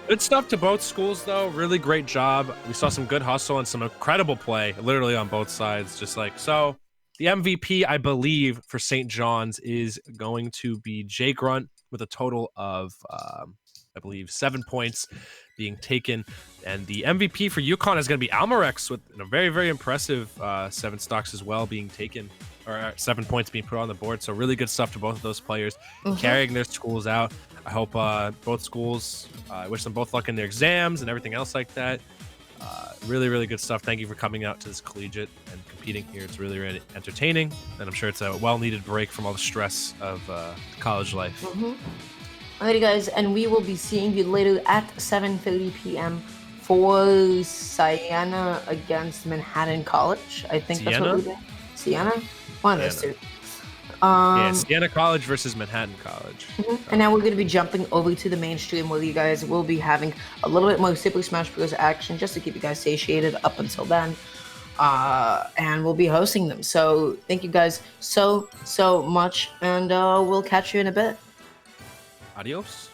Speaker 3: good stuff to both schools, though. Really great job. We saw some good hustle and some incredible play, literally on both sides. Just like so. The MVP, I believe, for St. John's is going to be Jay Grunt with a total of, I believe, 7 points being taken. And the MVP for UConn is going to be Almarex with a very, very impressive 7 stocks as well being taken, or 7 points being put on the board. So really good stuff to both of those players carrying their schools out. I hope both schools, I wish them both luck in their exams and everything else like that. Really, really good stuff. Thank you for coming out to this collegiate and competing here. It's really, really entertaining, and I'm sure it's a well-needed break from all the stress of college life.
Speaker 2: Alrighty, guys, and we will be seeing you later at 7:30 p.m. for Siena against Manhattan College. I think that's what we're doing. Siena? One of those two.
Speaker 3: Yeah, Siena College versus Manhattan College.
Speaker 2: And now we're going to be jumping over to the mainstream where you guys will be having a little bit more Super Smash Bros. Action just to keep you guys satiated up until then. And we'll be hosting them. So thank you guys so much, and we'll catch you in a bit.
Speaker 3: Adios.